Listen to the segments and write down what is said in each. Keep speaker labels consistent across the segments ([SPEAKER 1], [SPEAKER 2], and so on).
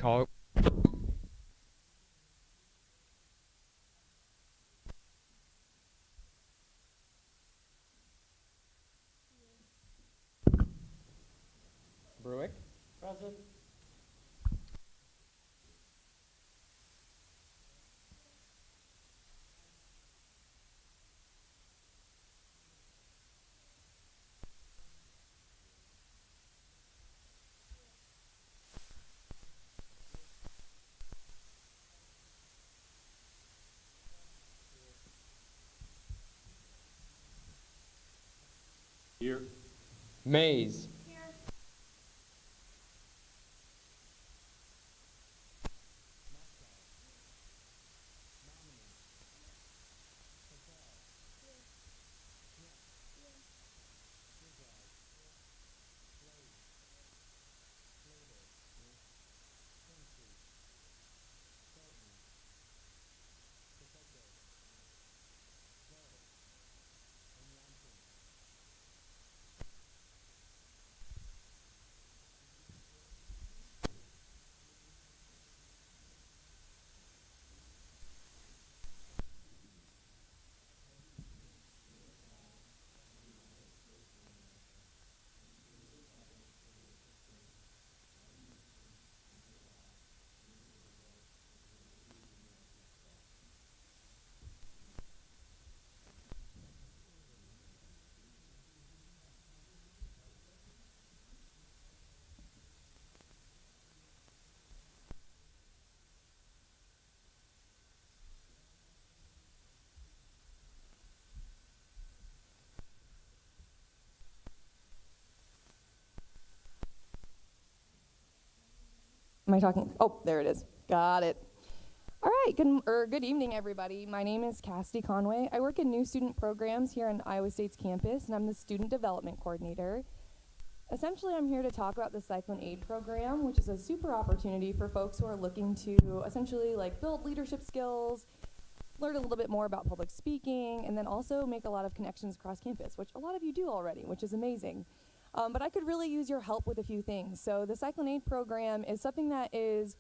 [SPEAKER 1] call. Bruick.
[SPEAKER 2] Present.
[SPEAKER 3] Here.
[SPEAKER 1] Mays.
[SPEAKER 4] Am I talking? Oh, there it is. Got it. All right, good evening, everybody. My name is Cassidy Conway. I work in new student programs here on Iowa State's campus, and I'm the student development coordinator. Essentially, I'm here to talk about the Cyclone Aid program, which is a super opportunity for folks who are looking to essentially build leadership skills, learn a little bit more about public speaking, and then also make a lot of connections across campus, which a lot of you do already, which is amazing. But I could really use your help with a few things. So the Cyclone Aid program is something that is,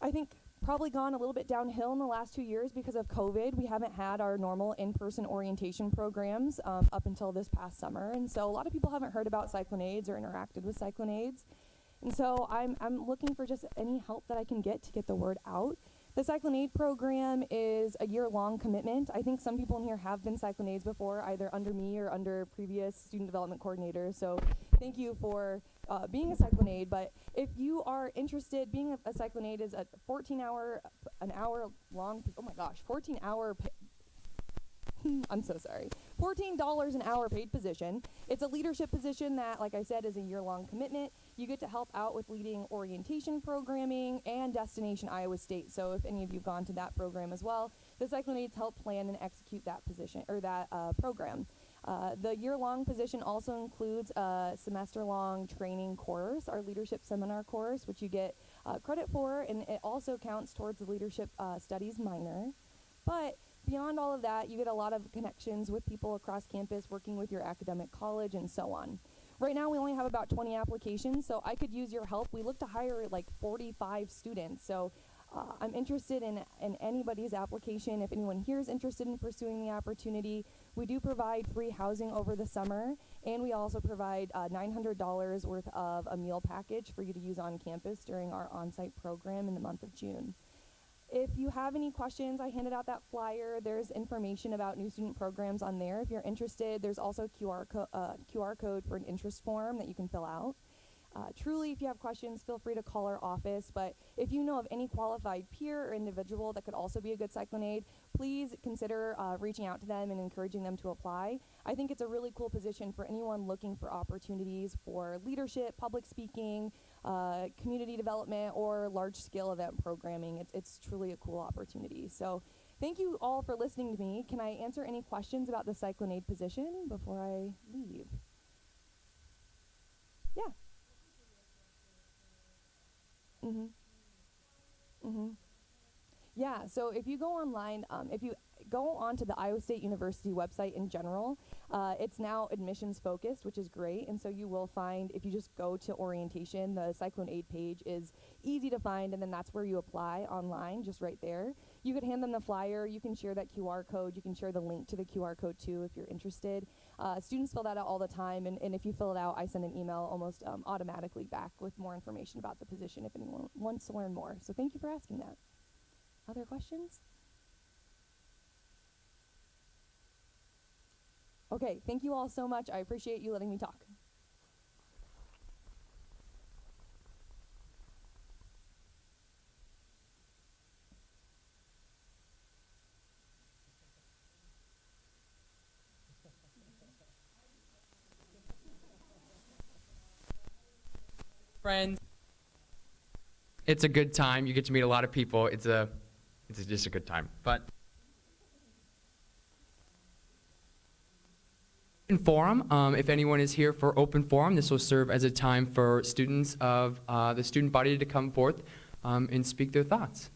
[SPEAKER 4] I think, probably gone a little bit downhill in the last 2 years because of COVID. We haven't had our normal in-person orientation programs up until this past summer. And so a lot of people haven't heard about Cyclone Aids or interacted with Cyclone Aids. And so I'm looking for just any help that I can get to get the word out. The Cyclone Aid program is a year-long commitment. I think some people in here have been Cyclone Aids before, either under me or under previous student development coordinators. So thank you for being a Cyclone Aid. But if you are interested, being a Cyclone Aid is a 14-hour I'm so sorry. $14 an hour paid position. It's a leadership position that, like I said, is a year-long commitment. You get to help out with leading orientation programming and Destination Iowa State. So if any of you have gone to that program as well, the Cyclone Aids help plan and execute that position or that program. The year-long position also includes a semester-long training course, our leadership seminar course, which you get credit for, and it also counts towards the leadership studies minor. But beyond all of that, you get a lot of connections with people across campus, working with your academic college, and so on. Right now, we only have about 20 applications, so I could use your help. We look to hire 45 students, so I'm interested in anybody's application. If anyone here is interested in pursuing the opportunity, we do provide free housing over the summer, and we also provide $900 worth of a meal package for you to use on campus during our on-site program in the month of June. If you have any questions, I handed out that flyer. There's information about new student programs on there. If you're interested, there's also QR code for an interest form that you can fill out. Truly, if you have questions, feel free to call our office. But if you know of any qualified peer or individual that could also be a good Cyclone Aid, please consider reaching out to them and encouraging them to apply. I think it's a really cool position for anyone looking for opportunities for leadership, public speaking, community development, or large-scale event programming. It's truly a cool opportunity. So thank you all for listening to me. Can I answer any questions about the Cyclone Aid position before I leave? Yeah. Yeah, so if you go online, if you go onto the Iowa State University website in general, it's now admissions focused, which is great. And so you will find, if you just go to orientation, the Cyclone Aid page is easy to find, and then that's where you apply online, just right there. You could hand them the flyer, you can share that QR code, you can share the link to the QR code too if you're interested. Students fill that out all the time, and if you fill it out, I send an email almost automatically back with more information about the position if anyone wants to learn more. So thank you for asking that. Other questions? Okay, thank you all so much. I appreciate you letting me talk.
[SPEAKER 1] Friends, it's a good time. You get to meet a lot of people. It's just a good time. But open forum, if anyone is here for open forum, this will serve as a time for students of the student body to come forth and speak their thoughts.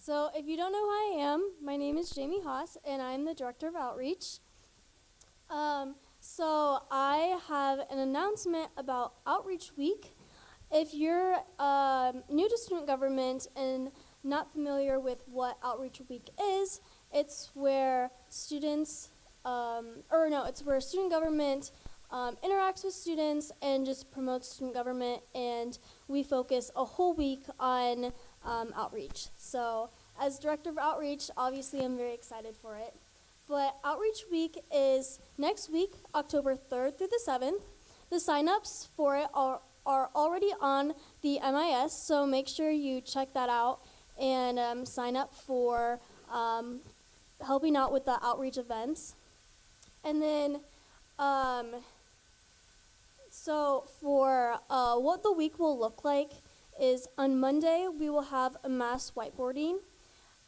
[SPEAKER 2] So if you don't know who I am, my name is Jamie Haas, and I'm the Director of Outreach. So I have an announcement about Outreach Week. If you're new to student government and not familiar with what Outreach Week is, it's where students, it's where student government interacts with students and just promotes student government, and we focus a whole week on outreach. So as Director of Outreach, obviously I'm very excited for it. But Outreach Week is next week, October 3rd through the 7th. The sign-ups for it are already on the MIS, so make sure you check that out and sign up for helping out with the outreach events. And then, so for what the week will look like is on Monday, we will have a mass whiteboarding.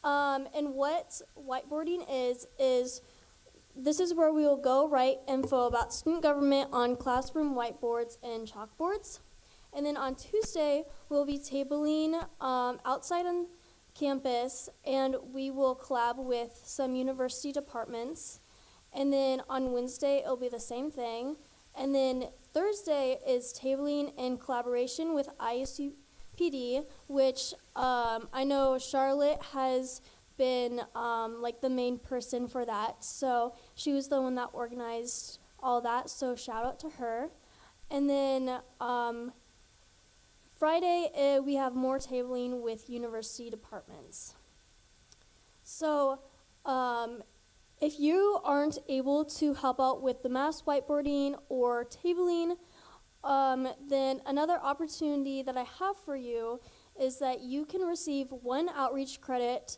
[SPEAKER 2] And what whiteboarding is this is where we will go write info about student government on classroom whiteboards and chalkboards. And then on Tuesday, we'll be tabling outside on campus, and we will collab with some university departments. And then on Wednesday, it'll be the same thing. And then Thursday is tabling in collaboration with ISUPD, which I know Charlotte has been like the main person for that. So she was the one that organized all that, so shout out to her. And then Friday, we have more tabling with university departments. So if you aren't able to help out with the mass whiteboarding or tabling, then another opportunity that I have for you is that you can receive 1 outreach credit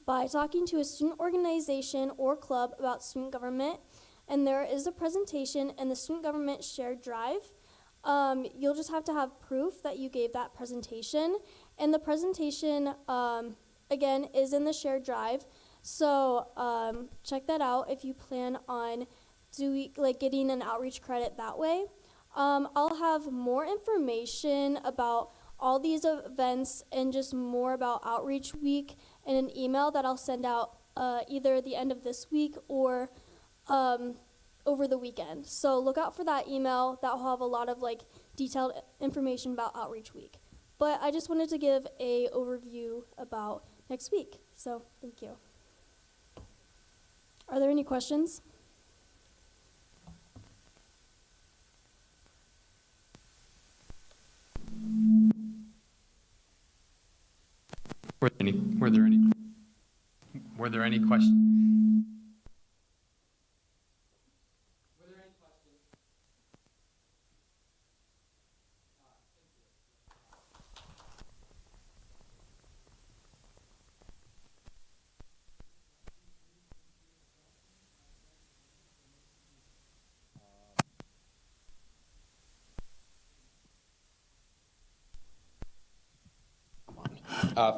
[SPEAKER 2] by talking to a student organization or club about student government. And there is a presentation in the Student Government Shared Drive. You'll just have to have proof that you gave that presentation. And the presentation, again, is in the Shared Drive. So check that out if you plan on getting an outreach credit that way. I'll have more information about all these events and just more about Outreach Week in an email that I'll send out either at the end of this week or over the weekend. So look out for that email. That will have a lot of detailed information about Outreach Week. But I just wanted to give a overview about next week. So thank you. Are there any questions?
[SPEAKER 1] Were there any questions?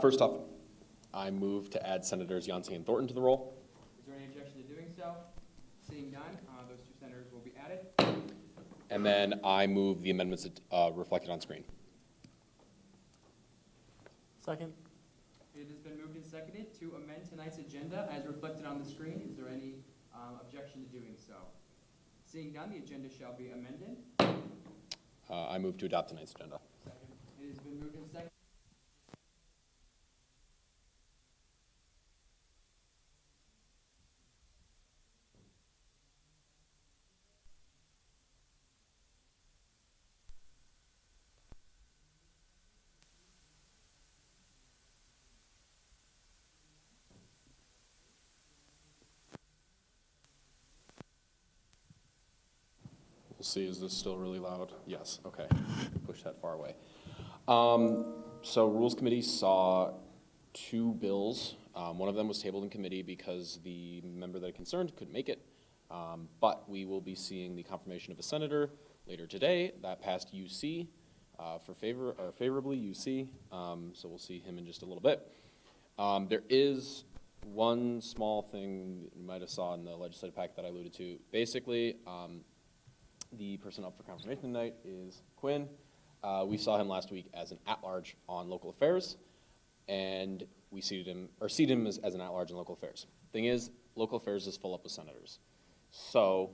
[SPEAKER 5] First off, I move to add Senators Yancey and Thornton to the roll.
[SPEAKER 1] Is there any objection to doing so? Seeing none, those two senators will be added.
[SPEAKER 5] And then I move the amendments reflected on screen.
[SPEAKER 3] Second.
[SPEAKER 1] It has been moved and seconded to amend tonight's agenda as reflected on the screen. Is there any objection to doing so? Seeing none, the agenda shall be amended.
[SPEAKER 5] I move to adopt tonight's agenda.
[SPEAKER 1] Second. It has been moved and seconded.
[SPEAKER 5] We'll see, is this still really loud? Yes, okay. Push that far away. So Rules Committee saw two bills. One of them was tabled in committee because the member that it concerned couldn't make it. But we will be seeing the confirmation of a senator later today. That passed UC favorably UC. So we'll see him in just a little bit. There is one small thing you might have saw in the legislative packet that I alluded to. Basically, the person up for confirmation tonight is Quinn. We saw him last week as an at-large on local affairs, and we seated him as an at-large in local affairs. Thing is, local affairs is full up with senators. So,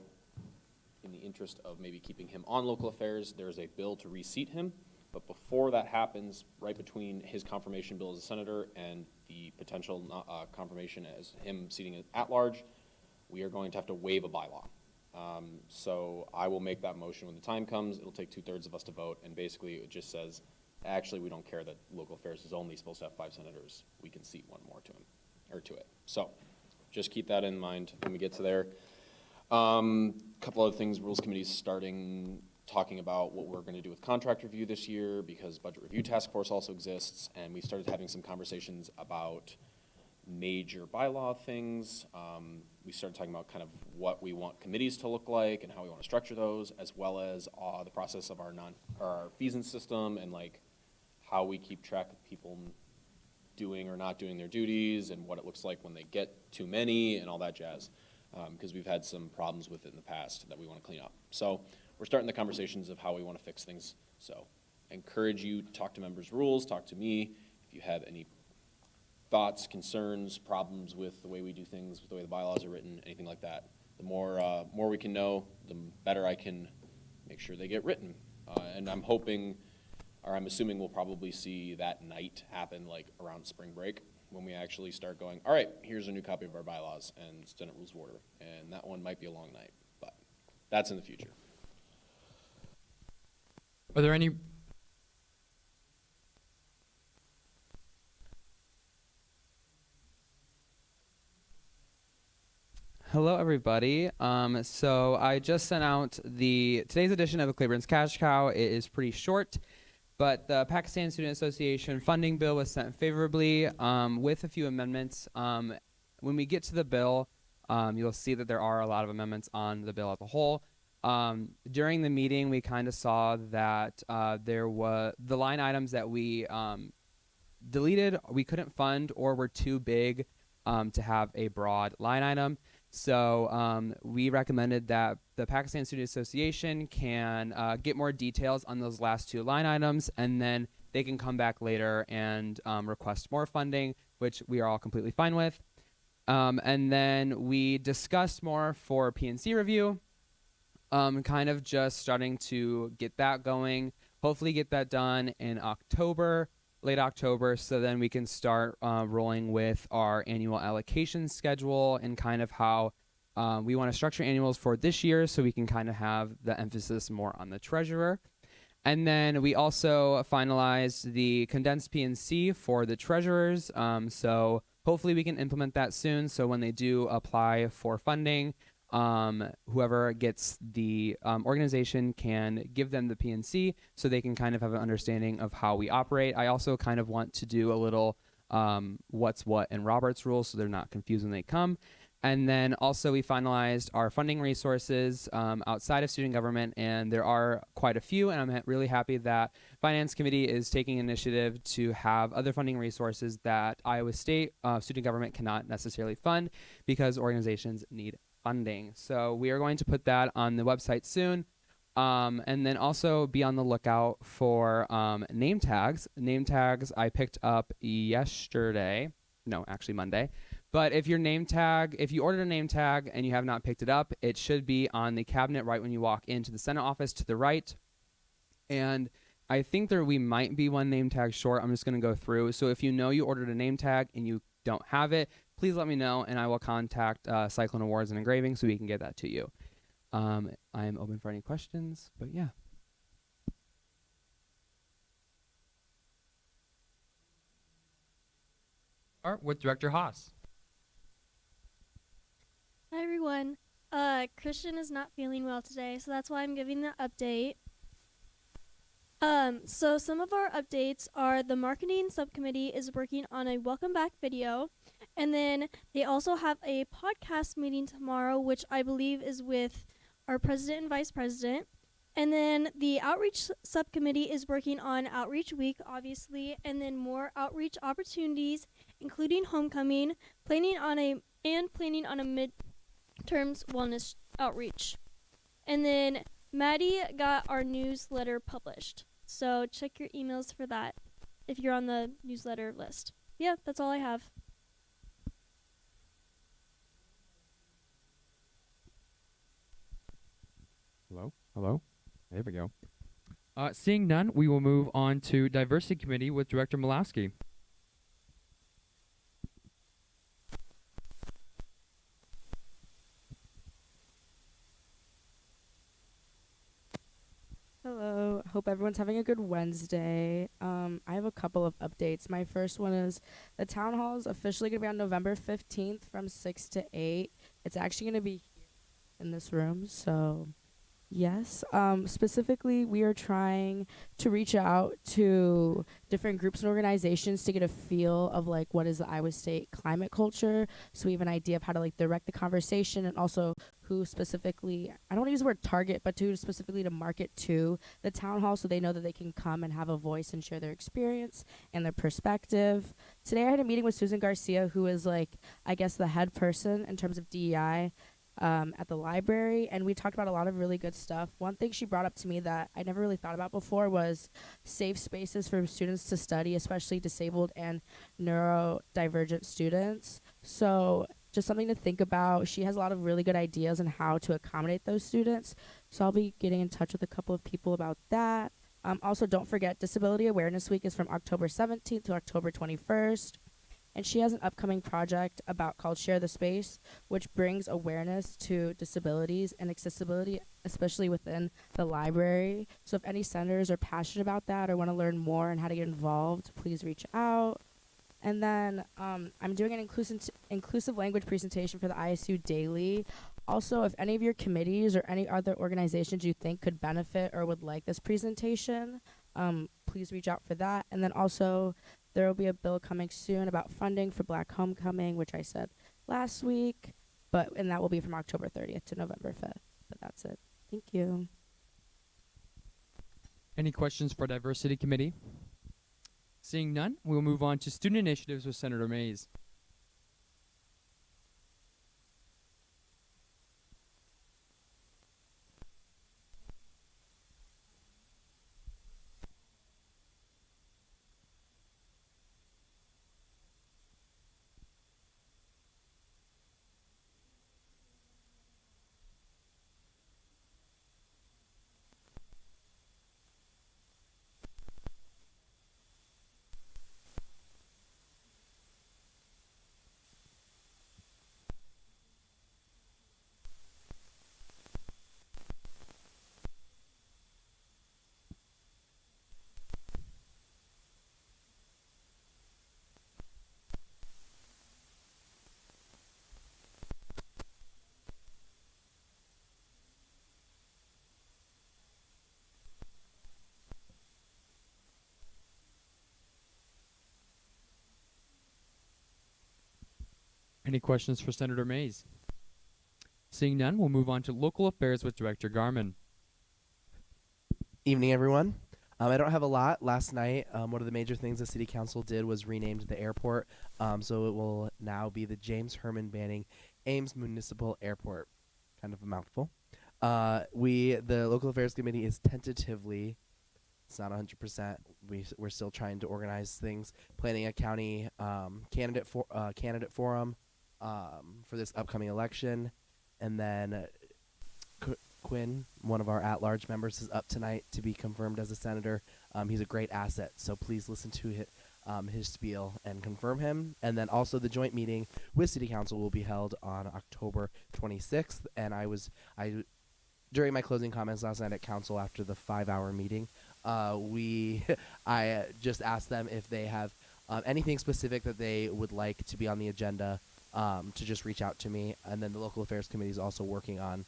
[SPEAKER 5] in the interest of maybe keeping him on local affairs, there's a bill to reseat him. But before that happens, right between his confirmation bill as a senator and the potential confirmation as him seating at-large, we are going to have to waive a bylaw. So I will make that motion when the time comes. It'll take 2/3 of us to vote, and basically it just says, actually, we don't care that local affairs is only supposed to have 5 senators. We can seat one more to him, or to it. So just keep that in mind when we get to there. Couple other things, Rules Committee's starting talking about what we're going to do with contract review this year, because Budget Review Task Force also exists, and we started having some conversations about major bylaw things. We started talking about kind of what we want committees to look like and how we want to structure those, as well as the process of our fees system, and like how we keep track of people doing or not doing their duties, and what it looks like when they get too many and all that jazz, because we've had some problems with it in the past that we want to clean up. So we're starting the conversations of how we want to fix things. So I encourage you to talk to members' rules, talk to me if you have any thoughts, concerns, problems with the way we do things, with the way the bylaws are written, anything like that. The more we can know, the better I can make sure they get written. And I'm hoping, or I'm assuming we'll probably see that night happen like around spring break, when we actually start going, all right, here's a new copy of our bylaws and Senate Rules of Order. And that one might be a long night, but that's in the future.
[SPEAKER 1] Are there any?
[SPEAKER 6] Hello, everybody. So I just sent out today's edition of the Claiborne's Cash Cow. It is pretty short, but the Pakistan Student Association funding bill was sent favorably with a few amendments. When we get to the bill, you'll see that there are a lot of amendments on the bill as a whole. During the meeting, we kind of saw that there was the line items that we deleted, we couldn't fund, or were too big to have a broad line item. So we recommended that the Pakistan Student Association can get more details on those last 2 line items, and then they can come back later and request more funding, which we are all completely fine with. And then we discussed more for PNC review, kind of just starting to get that going, hopefully get that done in October, late October, so then we can start rolling with our annual allocation schedule and kind of how we want to structure annuals for this year, so we can kind of have the emphasis more on the treasurer. And then we also finalized the condensed PNC for the treasurers, so hopefully we can implement that soon, so when they do apply for funding, whoever gets the organization can give them the PNC so they can kind of have an understanding of how we operate. I also kind of want to do a little what's what in Robert's rules so they're not confused when they come. And then also we finalized our funding resources outside of student government, and there are quite a few, and I'm really happy that Finance Committee is taking initiative to have other funding resources that Iowa State student government cannot necessarily fund because organizations need funding. So we are going to put that on the website soon. And then also be on the lookout for name tags. Name tags I picked up yesterday. No, actually Monday. But if you ordered a name tag and you have not picked it up, it should be on the cabinet right when you walk into the Senate office to the right. And I think we might be one name tag short. I'm just going to go through. So if you know you ordered a name tag and you don't have it, please let me know and I will contact Cyclone Awards and Engraving so we can get that to you. I am open for any questions, but yeah.
[SPEAKER 1] Start with Director Haas.
[SPEAKER 2] Hi everyone. Christian is not feeling well today, so that's why I'm giving the update. So some of our updates are the marketing subcommittee is working on a welcome back video, and then they also have a podcast meeting tomorrow, which I believe is with our president and vice president. And then the outreach subcommittee is working on outreach week, obviously, and then more outreach opportunities, including homecoming, planning on a midterms wellness outreach. And then Maddie got our newsletter published. So check your emails for that if you're on the newsletter list. Yeah, that's all I have.
[SPEAKER 7] Hello? There we go. Seeing none, we will move on to Diversity Committee with Director Malowski.
[SPEAKER 8] Hello. Hope everyone's having a good Wednesday. I have a couple of updates. My first one is the town hall is officially going to be on November 15th from 6 to 8. It's actually going to be here in this room, so yes. Specifically, we are trying to reach out to different groups and organizations to get a feel of like what is the Iowa State climate culture, so we have an idea of how to like direct the conversation, and also who specifically, I don't want to use the word target, but who specifically to market to the town hall so they know that they can come and have a voice and share their experience and their perspective. Today I had a meeting with Susan Garcia, who is like, I guess, the head person in terms of DEI at the library, and we talked about a lot of really good stuff. One thing she brought up to me that I never really thought about before was safe spaces for students to study, especially disabled and neurodivergent students. So just something to think about. She has a lot of really good ideas on how to accommodate those students. So I'll be getting in touch with a couple of people about that. Also, don't forget, Disability Awareness Week is from October 17th to October 21st. And she has an upcoming project called Share the Space, which brings awareness to disabilities and accessibility, especially within the library. So if any senators are passionate about that or want to learn more on how to get involved, please reach out. And then I'm doing an inclusive language presentation for the ISU Daily. Also, if any of your committees or any other organizations you think could benefit or would like this presentation, please reach out for that. And then also, there will be a bill coming soon about funding for Black Homecoming, which I said last week, and that will be from October 30th to November 5th. But that's it. Thank you.
[SPEAKER 7] Any questions for Diversity Committee? Seeing none, we will move on to Student Initiatives with Senator Mays. Any questions for Senator Mays? Seeing none, we'll move on to local affairs with Director Garman.
[SPEAKER 9] Evening, everyone. I don't have a lot. Last night, one of the major things the City Council did was renamed the airport, so it will now be the James Herman Banning Ames Municipal Airport. Kind of a mouthful. The Local Affairs Committee is tentatively, it's not 100%, we're still trying to organize things, planning a county candidate forum for this upcoming election, and then Quinn, one of our at-large members, is up tonight to be confirmed as a senator. He's a great asset, so please listen to his spiel and confirm him. And then also the joint meeting with City Council will be held on October 26th. And during my closing comments last night at Council after the 5-hour meeting, I just asked them if they have anything specific that they would like to be on the agenda, to just reach out to me. And then the Local Affairs Committee is also working on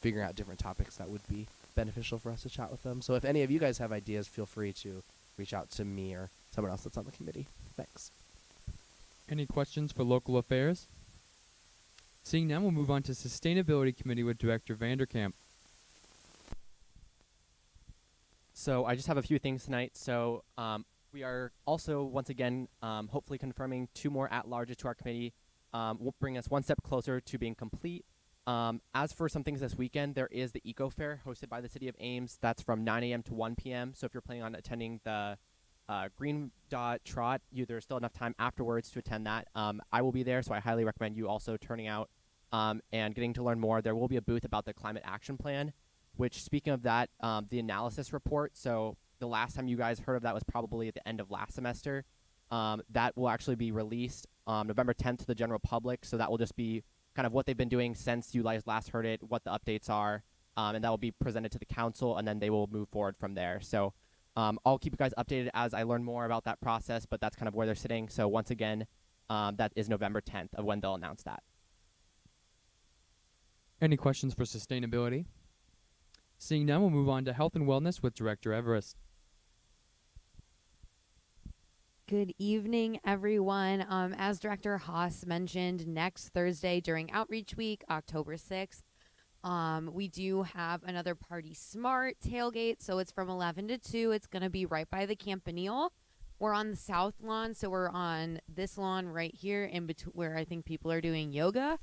[SPEAKER 9] figuring out different topics that would be beneficial for us to chat with them. So if any of you guys have ideas, feel free to reach out to me or someone else that's on the committee. Thanks.
[SPEAKER 7] Any questions for local affairs? Seeing none, we'll move on to Sustainability Committee with Director Vanderkamp.
[SPEAKER 10] So I just have a few things tonight. So we are also, once again, hopefully confirming 2 more at-larges to our committee. Will bring us one step closer to being complete. As for some things this weekend, there is the Eco Fair hosted by the City of Ames. That's from 9 a.m. to 1 p.m. So if you're planning on attending the Green Dot Trot, there's still enough time afterwards to attend that. I will be there, so I highly recommend you also turning out and getting to learn more. There will be a booth about the Climate Action Plan, which, speaking of that, the analysis report, so the last time you guys heard of that was probably at the end of last semester. That will actually be released November 10th to the general public, so that will just be kind of what they've been doing since you guys last heard it, what the updates are, and that will be presented to the council, and then they will move forward from there. So I'll keep you guys updated as I learn more about that process, but that's kind of where they're sitting. So once again, that is November 10th of when they'll announce that.
[SPEAKER 7] Any questions for sustainability? Seeing none, we'll move on to health and wellness with Director Everest.
[SPEAKER 11] Good evening, everyone. As Director Haas mentioned, next Thursday during Outreach Week, October 6th, we do have another Party Smart tailgate. So it's from 11 to 2. It's going to be right by the Campanile. We're on the south lawn, so we're on this lawn right here in between where I think people are doing yoga.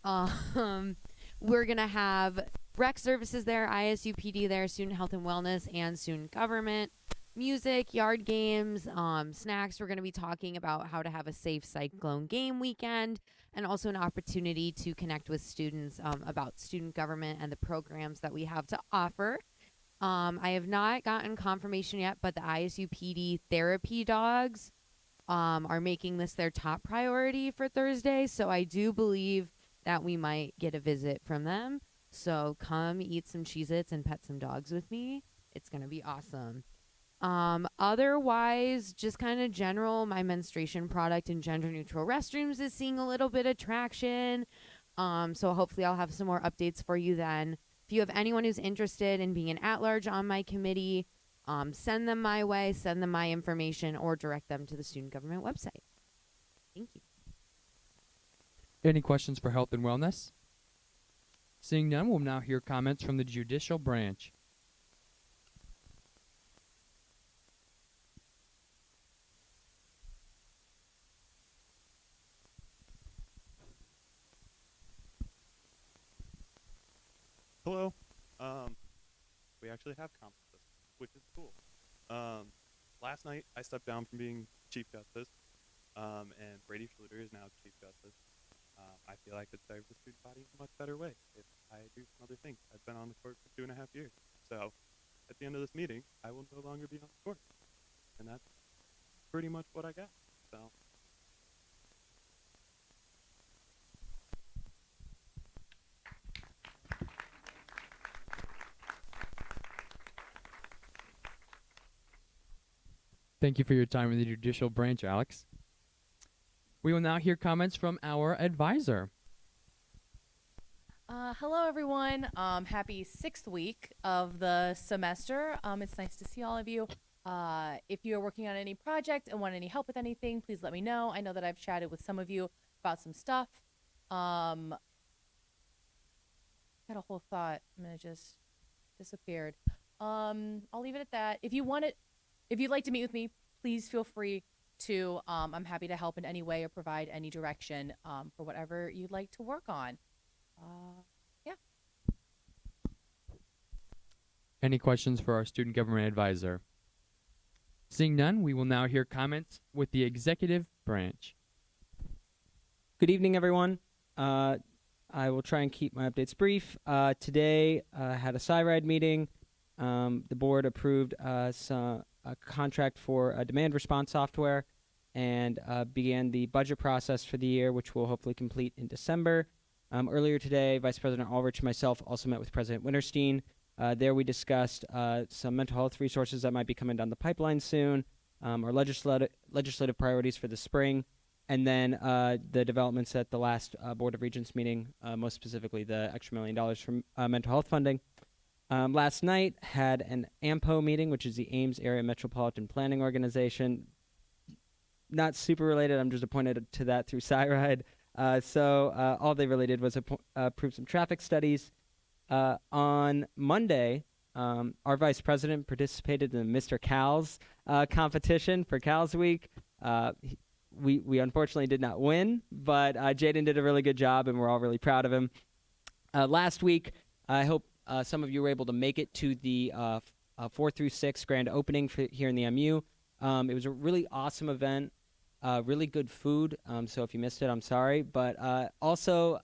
[SPEAKER 11] We're going to have rec services there, ISUPD there, student health and wellness, and student government. Music, yard games, snacks. We're going to be talking about how to have a safe cyclone game weekend, and also an opportunity to connect with students about student government and the programs that we have to offer. I have not gotten confirmation yet, but the ISUPD therapy dogs are making this their top priority for Thursday, so I do believe that we might get a visit from them. So come eat some Cheez-Its and pet some dogs with me. It's going to be awesome. Otherwise, just kind of general, my menstruation product in gender neutral restrooms is seeing a little bit of traction. So hopefully I'll have some more updates for you then. If you have anyone who's interested in being an at-large on my committee, send them my way, send them my information, or direct them to the student government website. Thank you.
[SPEAKER 7] Any questions for health and wellness? Seeing none, we'll now hear comments from the judicial branch.
[SPEAKER 3] Hello. We actually have conferences, which is cool. Last night, I stepped down from being Chief Justice, and Brady Schluter is now Chief Justice. I feel I could serve the student body in a much better way if I do some other things. I've been on the court for 2.5 years. So at the end of this meeting, I will no longer be on the court. And that's pretty much what I got. So.
[SPEAKER 7] Thank you for your time in the judicial branch, Alex. We will now hear comments from our advisor.
[SPEAKER 12] Hello, everyone. Happy 6th week of the semester. It's nice to see all of you. If you are working on any project and want any help with anything, please let me know. I know that I've chatted with some of you about some stuff. Had a whole thought, and it just disappeared. I'll leave it at that. If you'd like to meet with me, please feel free to. I'm happy to help in any way or provide any direction for whatever you'd like to work on. Yeah.
[SPEAKER 7] Any questions for our student government advisor? Seeing none, we will now hear comments with the executive branch.
[SPEAKER 13] Good evening, everyone. I will try and keep my updates brief. Today, had a SIRIDE meeting. The board approved a contract for a demand response software and began the budget process for the year, which we'll hopefully complete in December. Earlier today, Vice President Ulrich and myself also met with President Winterstein. There we discussed some mental health resources that might be coming down the pipeline soon, our legislative priorities for the spring, and then the developments at the last Board of Regents meeting, most specifically the extra $1 million from mental health funding. Last night had an AMPO meeting, which is the Ames Area Metropolitan Planning Organization. Not super related, I'm just appointed to that through SIRIDE. So all they really did was approve some traffic studies. On Monday, our vice president participated in the Mr. Cal's competition for Cal's Week. We unfortunately did not win, but Jaden did a really good job, and we're all really proud of him. Last week, I hope some of you were able to make it to the 4 through 6 grand opening here in the MU. It was a really awesome event, really good food. So if you missed it, I'm sorry. But also,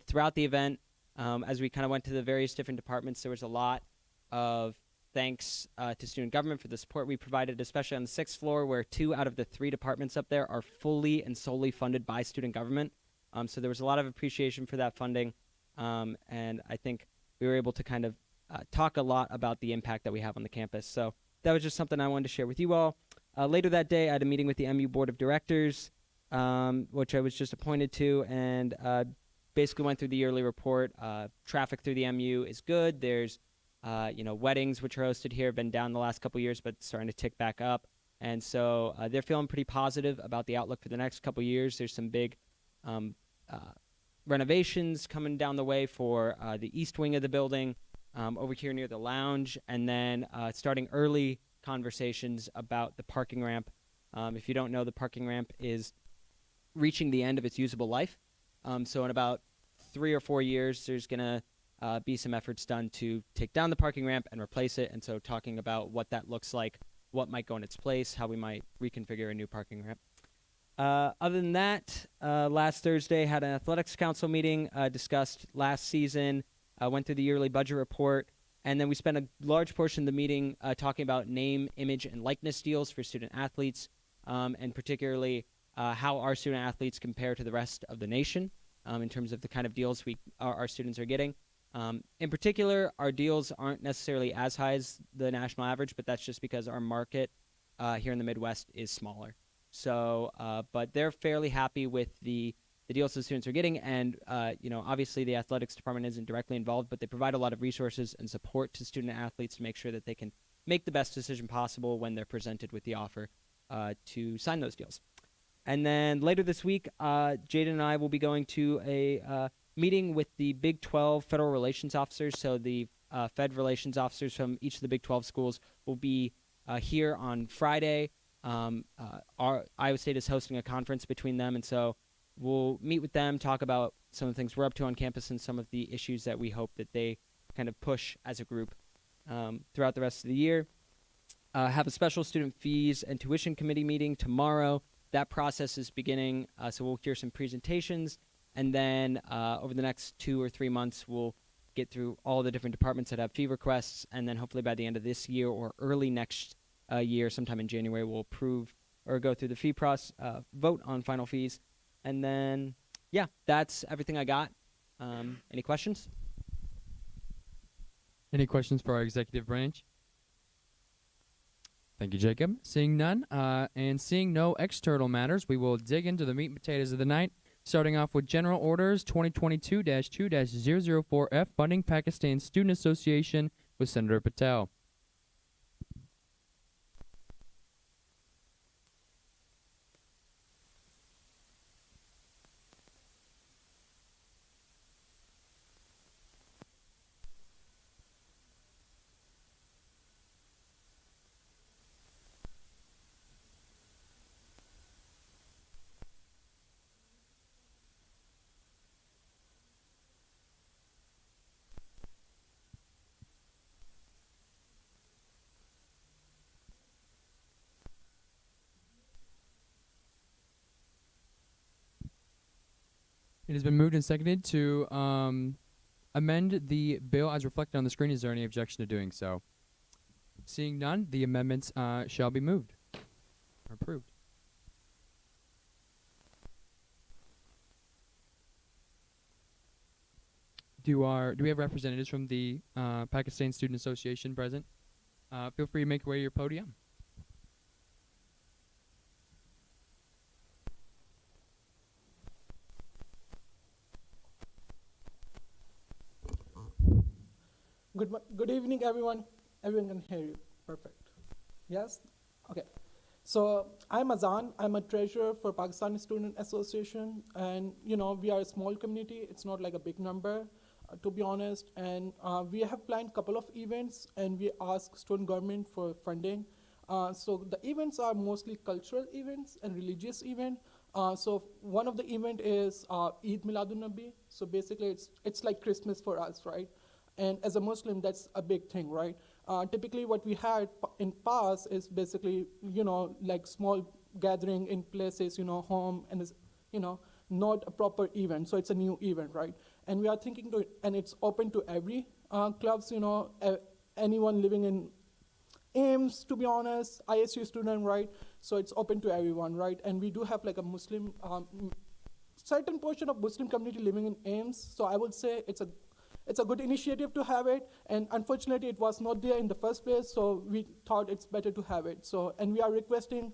[SPEAKER 13] throughout the event, as we kind of went to the various different departments, there was a lot of thanks to student government for the support we provided, especially on the 6th floor, where 2 out of the 3 departments up there are fully and solely funded by student government. So there was a lot of appreciation for that funding, and I think we were able to kind of talk a lot about the impact that we have on the campus. So that was just something I wanted to share with you all. Later that day, I had a meeting with the MU Board of Directors, which I was just appointed to, and basically went through the yearly report. Traffic through the MU is good. There's weddings which are hosted here have been down the last couple years, but starting to tick back up. And so they're feeling pretty positive about the outlook for the next couple years. There's some big renovations coming down the way for the east wing of the building over here near the lounge, and then starting early conversations about the parking ramp. If you don't know, the parking ramp is reaching the end of its usable life. So in about 3 or 4 years, there's going to be some efforts done to take down the parking ramp and replace it. And so talking about what that looks like, what might go in its place, how we might reconfigure a new parking ramp. Other than that, last Thursday had an athletics council meeting, discussed last season, went through the yearly budget report, and then we spent a large portion of the meeting talking about name, image, and likeness deals for student athletes, and particularly how our student athletes compare to the rest of the nation in terms of the kind of deals our students are getting. In particular, our deals aren't necessarily as high as the national average, but that's just because our market here in the Midwest is smaller. So, but they're fairly happy with the deals the students are getting, and obviously the athletics department isn't directly involved, but they provide a lot of resources and support to student athletes to make sure that they can make the best decision possible when they're presented with the offer to sign those deals. And then later this week, Jaden and I will be going to a meeting with the Big 12 federal relations officers. So the Fed relations officers from each of the Big 12 schools will be here on Friday. Our Iowa State is hosting a conference between them, and so we'll meet with them, talk about some of the things we're up to on campus and some of the issues that we hope that they kind of push as a group throughout the rest of the year. Have a special student fees and tuition committee meeting tomorrow. That process is beginning, so we'll hear some presentations, and then over the next 2 or 3 months, we'll get through all the different departments that have fee requests, and then hopefully by the end of this year or early next year, sometime in January, we'll approve or go through the fee process, vote on final fees, and then, yeah, that's everything I got. Any questions?
[SPEAKER 7] Any questions for our executive branch? Thank you, Jacob. Seeing none, and seeing no external matters, we will dig into the meat and potatoes of the night, starting off with General Orders 2022-2-004F, funding Pakistan Student Association with Senator Patel. It has been moved and seconded to amend the bill as reflected on the screen. Is there any objection to doing so? Seeing none, the amendments shall be moved or approved. Do we have representatives from the Pakistan Student Association present? Feel free to make your way to your podium.
[SPEAKER 14] Good evening, everyone. Everyone can hear you. Perfect. Yes? Okay. So I'm Azan. I'm a treasurer for Pakistani Student Association. And, we are a small community. It's not like a big number, to be honest. And we have planned a couple of events, and we ask student government for funding. So the events are mostly cultural events and religious events. So one of the event is Eid Miladun Nabi. So basically, it's like Christmas for us, right? And as a Muslim, that's a big thing, right? Typically, what we had in past is basically, like small gathering in places, home, and it's, not a proper event. So it's a new event, right? And we are thinking and it's open to every clubs, anyone living in Ames, to be honest, ISU student, right? So it's open to everyone, right? And we do have like a Muslim, certain portion of Muslim community living in Ames. So I would say it's a good initiative to have it, and unfortunately it was not there in the first place, so we thought it's better to have it. So, and we are requesting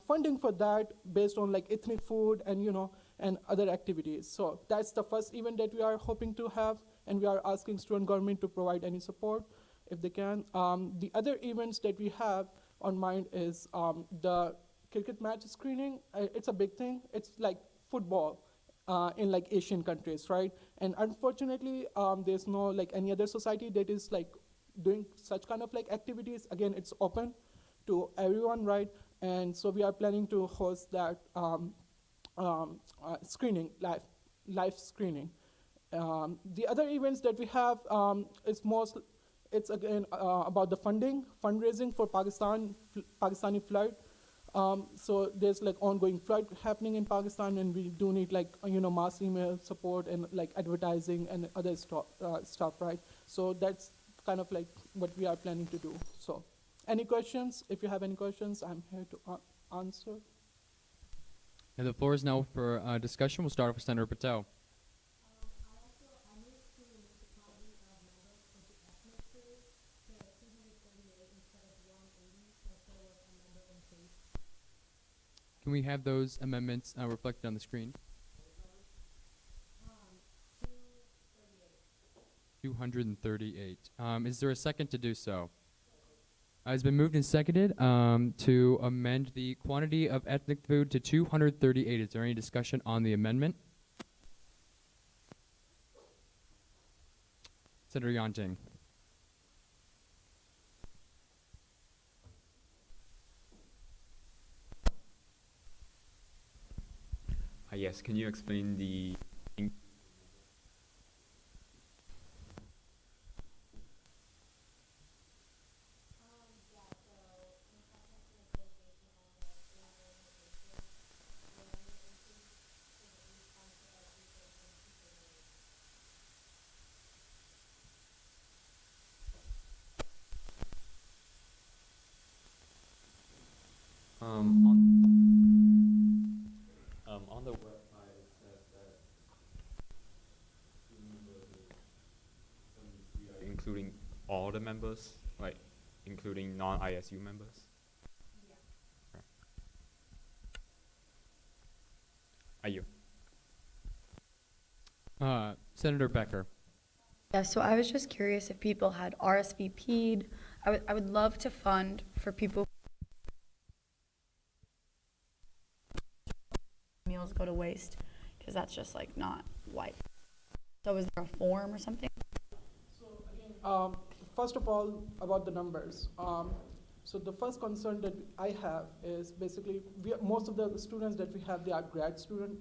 [SPEAKER 14] funding for that based on like ethnic food and and other activities. So that's the first event that we are hoping to have, and we are asking student government to provide any support if they can. The other events that we have on mind is the cricket match screening. It's a big thing. It's like football. In like Asian countries, right? And unfortunately, there's no like any other society that is like doing such kind of like activities. Again, it's open to everyone, right? And so we are planning to host that screening, live screening. The other events that we have it's again about the fundraising for Pakistani flood. So there's like ongoing flood happening in Pakistan, and we do need like mass email support and like advertising and other stuff, right? So that's kind of like what we are planning to do. So, any questions? If you have any questions, I'm here to answer.
[SPEAKER 7] And the floor is now for discussion. We'll start off with Senator Patel. Can we have those amendments reflected on the screen? 238. Is there a second to do so? It's been moved and seconded to amend the quantity of ethnic food to 238. Is there any discussion on the amendment? Senator Yanting.
[SPEAKER 15] Yes, can you explain the on the website it says that including all the members, like including non-ISU members? Yeah. Are you?
[SPEAKER 7] Senator Becker.
[SPEAKER 16] Yeah, so I was just curious if people had RSVP'd. I would love to fund for people. Meals go to waste, because that's just like not white. So is there a form or something?
[SPEAKER 14] So again, first of all, about the numbers. So the first concern that I have is basically most of the students that we have, they are grad students,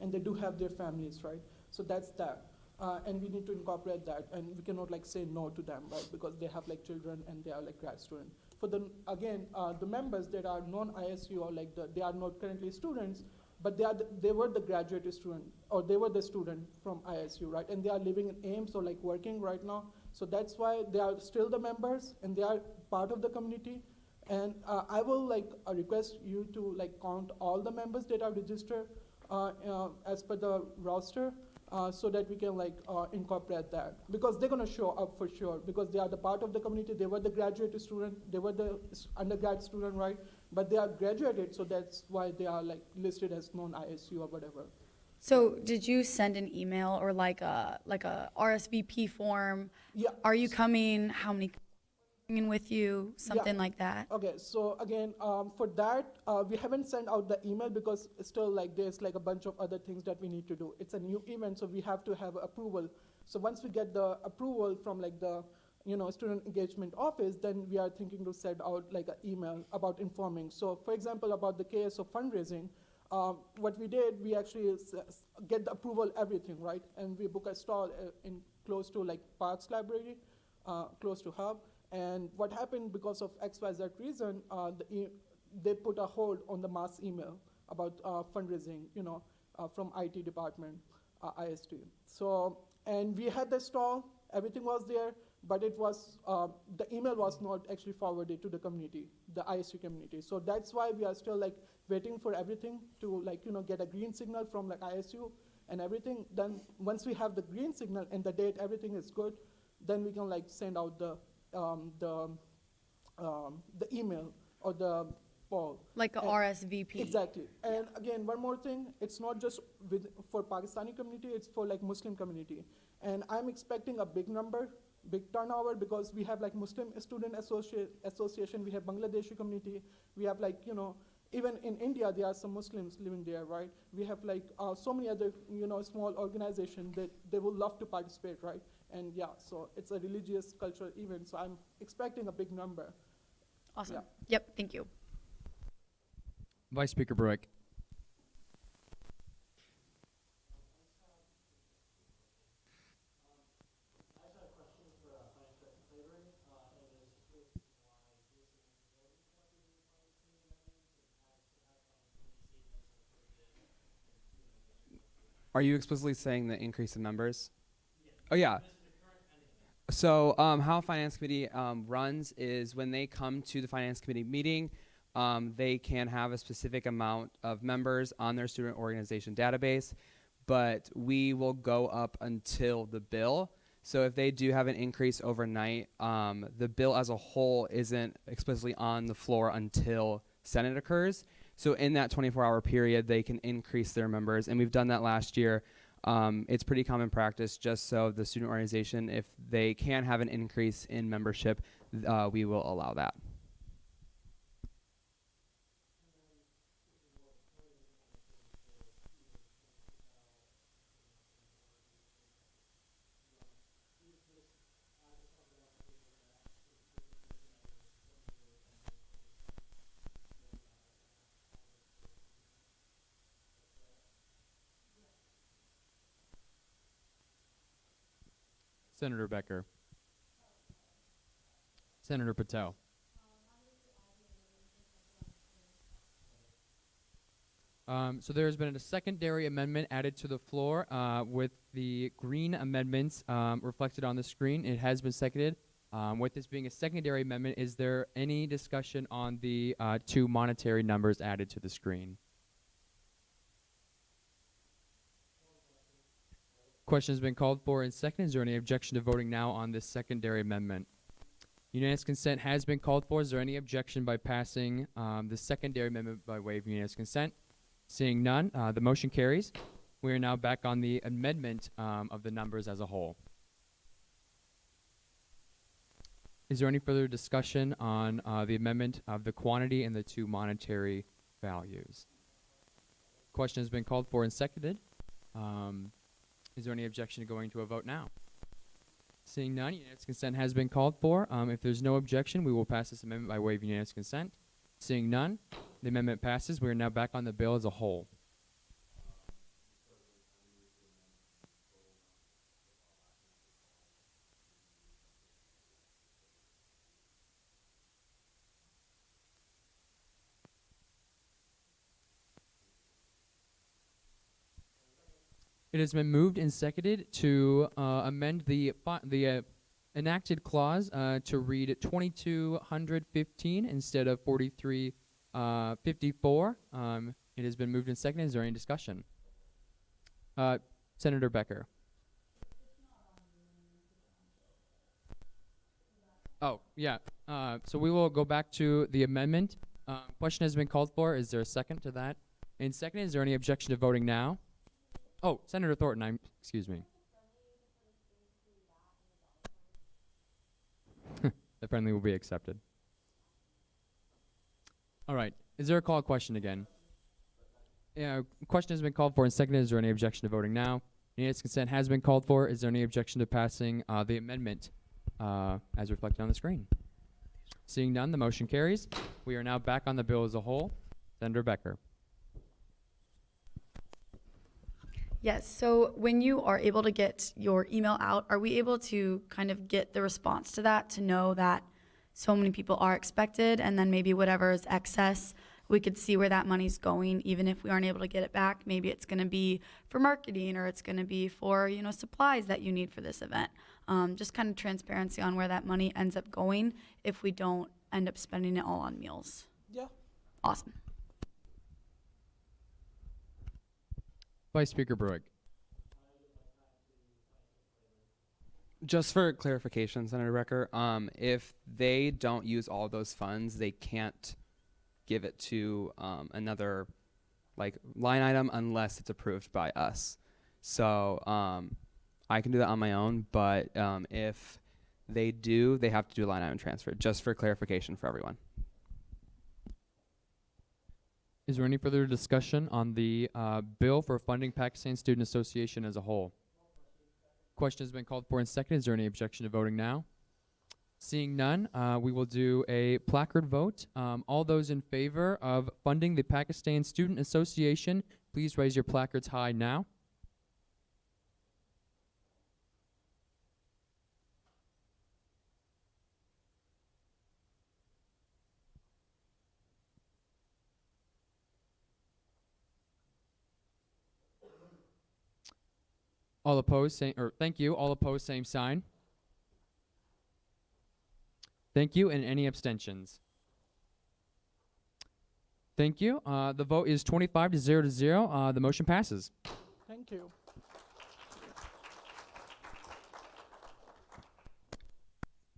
[SPEAKER 14] and they do have their families, right? So that's that. And we need to incorporate that, and we cannot like say no to them, right? Because they have like children and they are like grad students. For the, again, the members that are non-ISU or like they are not currently students, but they were the graduate student, or they were the student from ISU, right? And they are living in Ames or like working right now. So that's why they are still the members and they are part of the community. And I will request you to count all the members that are registered as per the roster, so that we can incorporate that, because they're gonna show up for sure, because they are the part of the community. They were the graduate student, they were the undergrad student, right? But they are graduated, so that's why they are listed as non-ISU or whatever.
[SPEAKER 16] So did you send an email or like a RSVP form?
[SPEAKER 14] Yeah.
[SPEAKER 16] Are you coming? How many coming with you? Something like that.
[SPEAKER 14] Okay, so again, for that, we haven't sent out the email because still there's a bunch of other things that we need to do. It's a new event, so we have to have approval. So once we get the approval from the student engagement office, then we are thinking to send out an email about informing. So for example, about the KSO fundraising, what we did, we actually get the approval, everything, right? And we book a stall in close to Parks Library, close to Hub. And what happened, because of XYZ reason, they put a hold on the mass email about fundraising, from IT department, IST. So, and we had the stall, everything was there, but it was, the email was not actually forwarded to the community, the ISU community. So that's why we are still waiting for everything to get a green signal from ISU and everything. Then once we have the green signal and the date, everything is good, then we can send out the email or the poll.
[SPEAKER 16] Like a RSVP.
[SPEAKER 14] Exactly. And again, one more thing, it's not just for Pakistani community, it's for Muslim community. And I'm expecting a big number, big turnover, because we have Muslim Student Association, we have Bangladeshi community, we have even in India, there are some Muslims living there, right? We have so many other, small organizations that they would love to participate, right? And yeah, so it's a religious cultural event, so I'm expecting a big number.
[SPEAKER 16] Awesome.
[SPEAKER 14] Yeah.
[SPEAKER 16] Yep, thank you.
[SPEAKER 7] Vice Speaker Brick.
[SPEAKER 6] Are you explicitly saying the increase in members? Oh, yeah. So how Finance Committee runs is when they come to the Finance Committee meeting, they can have a specific amount of members on their student organization database, but we will go up until the bill. So if they do have an increase overnight, the bill as a whole isn't explicitly on the floor until Senate occurs. So in that 24-hour period, they can increase their members, and we've done that last year. It's pretty common practice, just so the student organization, if they can have an increase in membership, we will allow that.
[SPEAKER 7] Senator Becker. Senator Patel. So there has been a secondary amendment added to the floor with the green amendments reflected on the screen. It has been seconded. With this being a secondary amendment, is there any discussion on the two monetary numbers added to the screen? Question has been called for and seconded. Is there any objection to voting now on this secondary amendment? Unanimous consent has been called for. Is there any objection by passing the secondary amendment by way of unanimous consent? Seeing none, the motion carries. We are now back on the amendment of the numbers as a whole. Is there any further discussion on the amendment of the quantity and the two monetary values? Question has been called for and seconded. Is there any objection to going to a vote now? Seeing none, unanimous consent has been called for. If there's no objection, we will pass this amendment by way of unanimous consent. Seeing none, the amendment passes. We are now back on the bill as a whole. It has been moved and seconded to amend the enacted clause to read 2215 instead of 4354. It has been moved and seconded. Is there any discussion? Senator Becker. Oh, yeah. So we will go back to the amendment. Question has been called for. Is there a second to that? And second, is there any objection to voting now? Oh, Senator Thornton, excuse me. The friendly will be accepted. All right. Is there a call question again? Yeah, question has been called for and seconded. Is there any objection to voting now? Unanimous consent has been called for. Is there any objection to passing the amendment as reflected on the screen? Seeing none, the motion carries. We are now back on the bill as a whole. Senator Becker.
[SPEAKER 16] Yes, so when you are able to get your email out, are we able to kind of get the response to that to know that so many people are expected, and then maybe whatever is excess, we could see where that money's going, even if we aren't able to get it back? Maybe it's going to be for marketing, or it's going to be for, you know, supplies that you need for this event. Just kind of transparency on where that money ends up going if we don't end up spending it all on meals.
[SPEAKER 14] Yeah.
[SPEAKER 16] Awesome.
[SPEAKER 7] Vice Speaker Bruick.
[SPEAKER 6] Just for clarification, Senator Becker, if they don't use all those funds, they can't give it to another line item unless it's approved by us. So I can do that on my own, but if they do, they have to do a line item transfer, just for clarification for everyone.
[SPEAKER 7] Is there any further discussion on the bill for funding Pakistan Student Association as a whole? Question has been called for and seconded. Is there any objection to voting now? Seeing none, we will do a placard vote. All those in favor of funding the Pakistan Student Association, please raise your placards high now. All opposed, thank you. All opposed, same sign. Thank you, and any abstentions? Thank you. The vote is 25 to 0 to 0. The motion passes.
[SPEAKER 14] Thank you.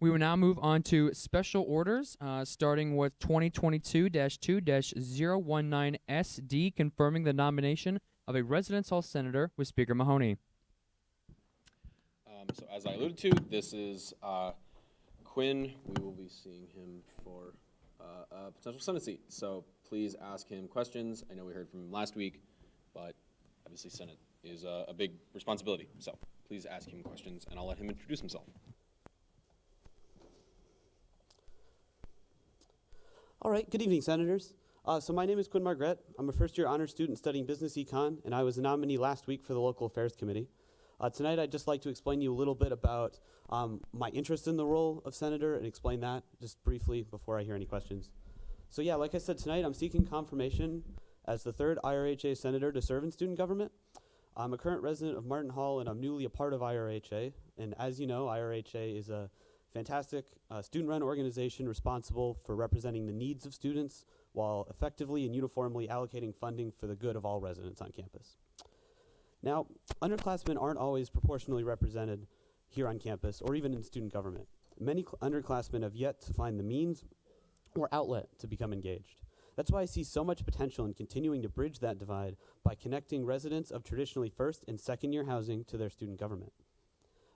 [SPEAKER 7] We will now move on to special orders, starting with 2022-2-019SD, confirming the nomination of a residence hall senator with Speaker Mahoney.
[SPEAKER 5] So as I alluded to, this is Quinn. We will be seeing him for a potential Senate seat. So please ask him questions. I know we heard from him last week, but obviously Senate is a big responsibility. So please ask him questions, and I'll let him introduce himself.
[SPEAKER 17] All right, good evening, Senators. So my name is Quinn Margret. I'm a first-year honors student studying business econ, and I was a nominee last week for the Local Affairs Committee. Tonight, I'd just like to explain to you a little bit about my interest in the role of senator and explain that just briefly before I hear any questions. So yeah, like I said, tonight I'm seeking confirmation as the third IRHA senator to serve in student government. I'm a current resident of Martin Hall, and I'm newly a part of IRHA. And as you know, IRHA is a fantastic student-run organization responsible for representing the needs of students while effectively and uniformly allocating funding for the good of all residents on campus. Now, underclassmen aren't always proportionally represented here on campus or even in student government. Many underclassmen have yet to find the means or outlet to become engaged. That's why I see so much potential in continuing to bridge that divide by connecting residents of traditionally first and second year housing to their student government.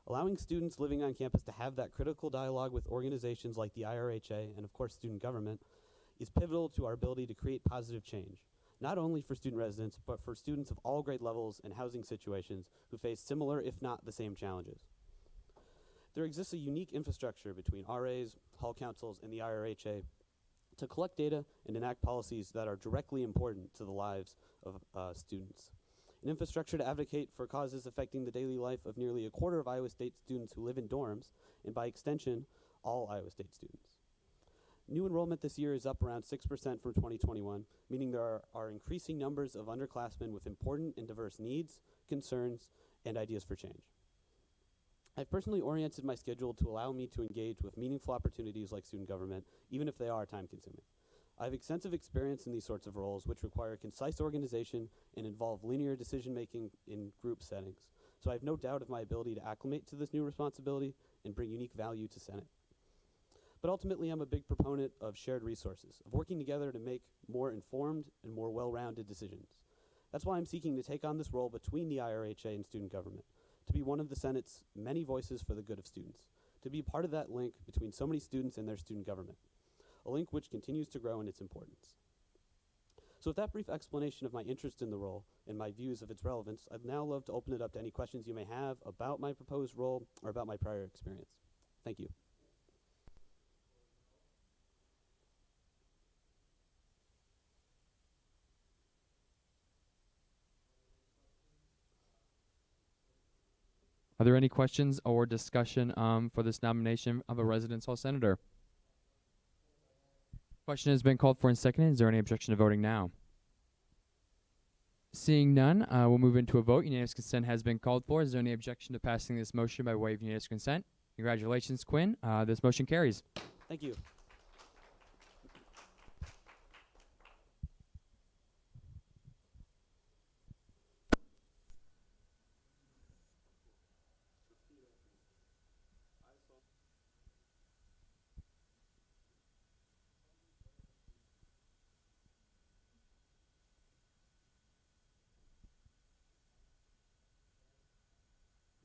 [SPEAKER 17] Allowing students living on campus to have that critical dialogue with organizations like the IRHA and of course student government is pivotal to our ability to create positive change, not only for student residents, but for students of all grade levels and housing situations who face similar, if not the same challenges. There exists a unique infrastructure between RAs, hall councils, and the IRHA to collect data and enact policies that are directly important to the lives of students. An infrastructure to advocate for causes affecting the daily life of nearly a quarter of Iowa State students who live in dorms, and by extension, all Iowa State students. New enrollment this year is up around 6% from 2021, meaning there are increasing numbers of underclassmen with important and diverse needs, concerns, and ideas for change. I've personally oriented my schedule to allow me to engage with meaningful opportunities like student government, even if they are time-consuming. I have extensive experience in these sorts of roles, which require concise organization and involve linear decision-making in group settings. So I have no doubt of my ability to acclimate to this new responsibility and bring unique value to Senate. But ultimately, I'm a big proponent of shared resources, of working together to make more informed and more well-rounded decisions. That's why I'm seeking to take on this role between the IRHA and student government, to be one of the Senate's many voices for the good of students, to be part of that link between so many students and their student government, a link which continues to grow in its importance. So with that brief explanation of my interest in the role and my views of its relevance, I'd now love to open it up to any questions you may have about my proposed role or about my prior experience. Thank you.
[SPEAKER 7] Are there any questions or discussion for this nomination of a residence hall senator? Question has been called for and seconded. Is there any objection to voting now? Seeing none, we'll move into a vote. Unanimous consent has been called for. Is there any objection to passing this motion by way of unanimous consent? Congratulations, Quinn. This motion carries.
[SPEAKER 17] Thank you.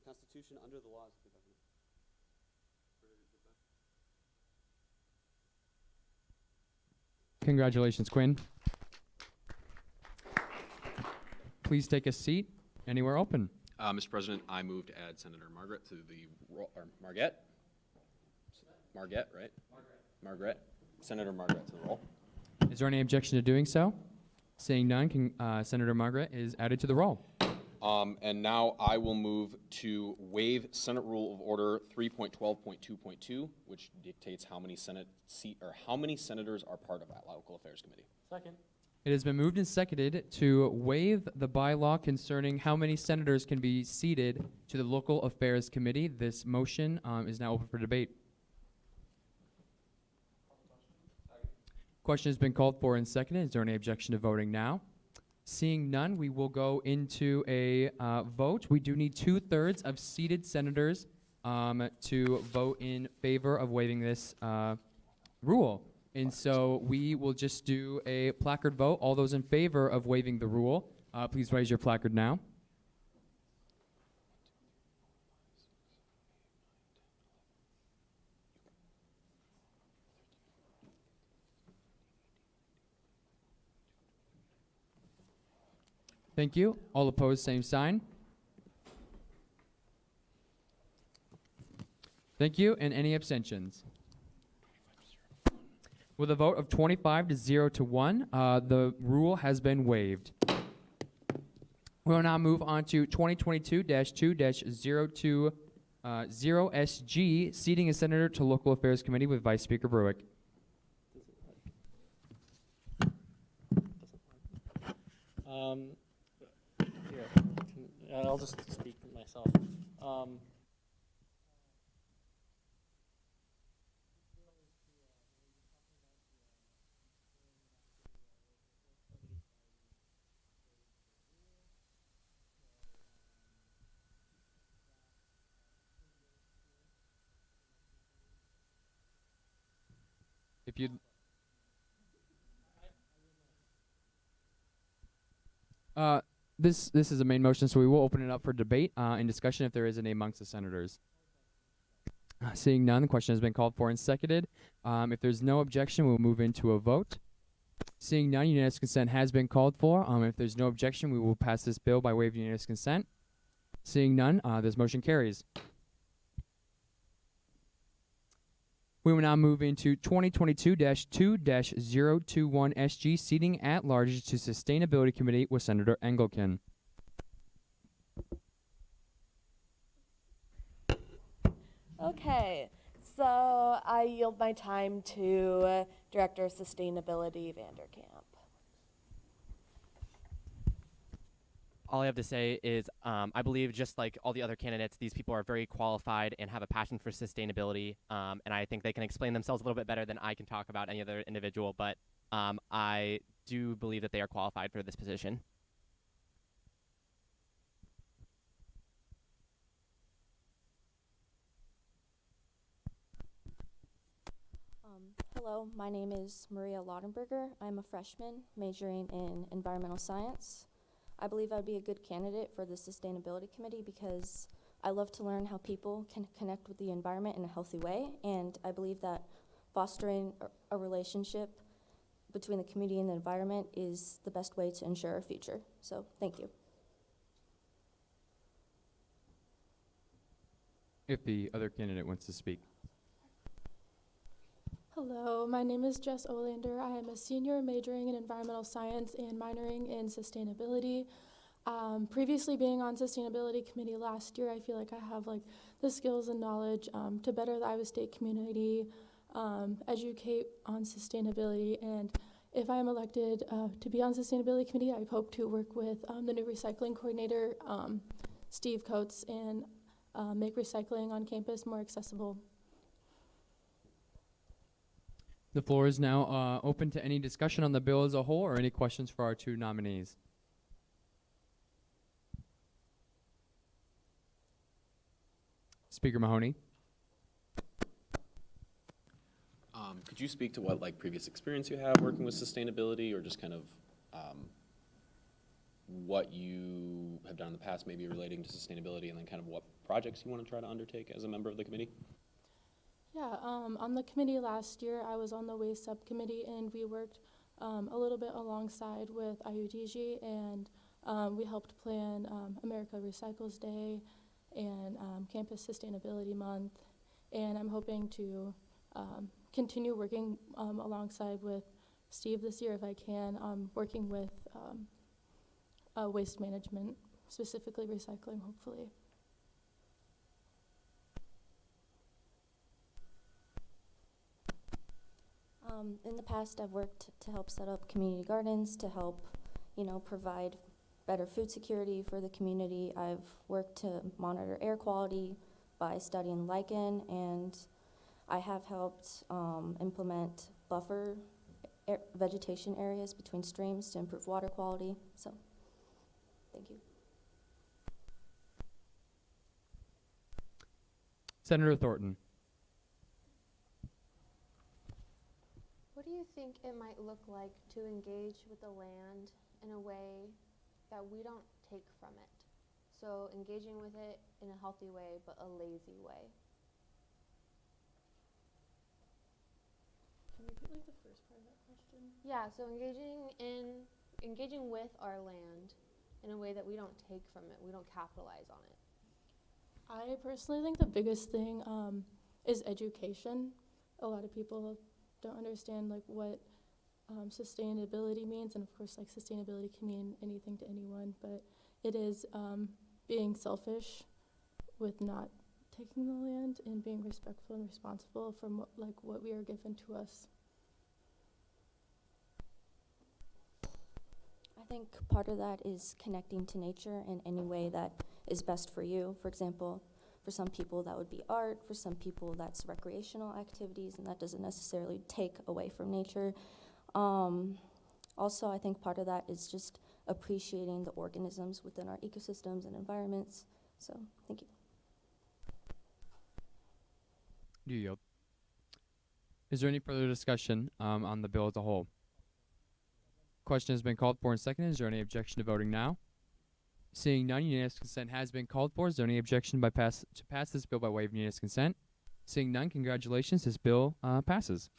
[SPEAKER 17] Constitution under the laws of the government.
[SPEAKER 7] Congratulations, Quinn. Please take a seat anywhere open.
[SPEAKER 5] Mr. President, I move to add Senator Margaret to the roll, or Margette? Margette, right? Margaret. Senator Margaret to the roll.
[SPEAKER 7] Is there any objection to doing so? Seeing none, Senator Margaret is added to the roll.
[SPEAKER 5] And now I will move to waive Senate Rule of Order 3.12.2.2, which dictates how many how many senators are part of that local affairs committee.
[SPEAKER 14] Second.
[SPEAKER 7] It has been moved and seconded to waive the bylaw concerning how many senators can be seated to the local affairs committee. This motion is now open for debate. Question has been called for and seconded. Is there any objection to voting now? Seeing none, we will go into a vote. We do need 2/3 of seated senators to vote in favor of waiving this rule. And so we will just do a placard vote. All those in favor of waiving the rule, please raise your placard now. Thank you. All opposed, same sign. Thank you. And any abstentions? With a vote of 25 to 0 to 1, the rule has been waived. We will now move on to 2022-2-020SG, seating a senator to local affairs committee with Vice Speaker Bruick.
[SPEAKER 18] Here, I'll just speak myself.
[SPEAKER 7] If you'd This is a main motion, so we will open it up for debate and discussion if there is any amongst the senators. Seeing none, the question has been called for and seconded. If there's no objection, we'll move into a vote. Seeing none, unanimous consent has been called for. If there's no objection, we will pass this bill by way of unanimous consent. Seeing none, this motion carries. We will now move into 2022-2-021SG, seating at large to Sustainability Committee with Senator Engelken.
[SPEAKER 19] Okay, So I yield my time to Director of Sustainability Vanderkamp.
[SPEAKER 10] All I have to say is I believe just like all the other candidates, these people are very qualified and have a passion for sustainability. And I think they can explain themselves a little bit better than I can talk about any other individual. But I do believe that they are qualified for this position.
[SPEAKER 2] Hello, my name is Maria Laudenberger. I'm a freshman majoring in environmental science. I believe I'd be a good candidate for the Sustainability Committee because I love to learn how people can connect with the environment in a healthy way, and I believe that fostering a relationship between the community and the environment is the best way to ensure our future. So, thank you.
[SPEAKER 7] If the other candidate wants to speak.
[SPEAKER 20] Hello, my name is Jess Olander. I am a senior majoring in environmental science and minoring in sustainability. Previously being on sustainability committee last year, I feel like I have like the skills and knowledge to better the Iowa State community, educate on sustainability, and if I am elected to be on sustainability committee, I hope to work with the new recycling coordinator, Steve Coates, and make recycling on campus more accessible.
[SPEAKER 7] The floor is now open to any discussion on the bill as a whole or any questions for our two nominees. Speaker Mahoney.
[SPEAKER 5] Could you speak to what like previous experience you have working with sustainability, or just kind of what you have done in the past, maybe relating to sustainability, and then kind of what projects you want to try to undertake as a member of the committee?
[SPEAKER 20] Yeah, on the committee last year, I was on the waste subcommittee, and we worked a little bit alongside with IUDG, and we helped plan America Recycles Day and Campus Sustainability Month, and I'm hoping to continue working alongside with Steve this year if I can, working with waste management, specifically recycling, hopefully.
[SPEAKER 2] In the past, I've worked to help set up community gardens, to help, provide better food security for the community. I've worked to monitor air quality by studying lichen, and I have helped implement buffer vegetation areas between streams to improve water quality. So, thank you.
[SPEAKER 7] Senator Thornton.
[SPEAKER 21] What do you think it might look like to engage with the land in a way that we don't take from it? So engaging with it in a healthy way, but a lazy way.
[SPEAKER 20] Can you repeat like the first part of that question?
[SPEAKER 21] Yeah, so engaging with our land in a way that we don't take from it, we don't capitalize on it.
[SPEAKER 20] I personally think the biggest thing is education. A lot of people don't understand like what sustainability means, and of course like sustainability can mean anything to anyone, but it is being selfish with not taking the land and being respectful and responsible from what we are given to us.
[SPEAKER 2] I think part of that is connecting to nature in any way that is best for you. For example, for some people that would be art, for some people that's recreational activities, and that doesn't necessarily take away from nature. Also, I think part of that is just appreciating the organisms within our ecosystems and environments. So, thank you.
[SPEAKER 7] Do you yield? Is there any further discussion on the bill as a whole? Question has been called for and seconded. Is there any objection to voting now? Seeing none, unanimous consent has been called for. Is there any objection to pass this bill by way of unanimous consent? Seeing none, congratulations. This bill passes.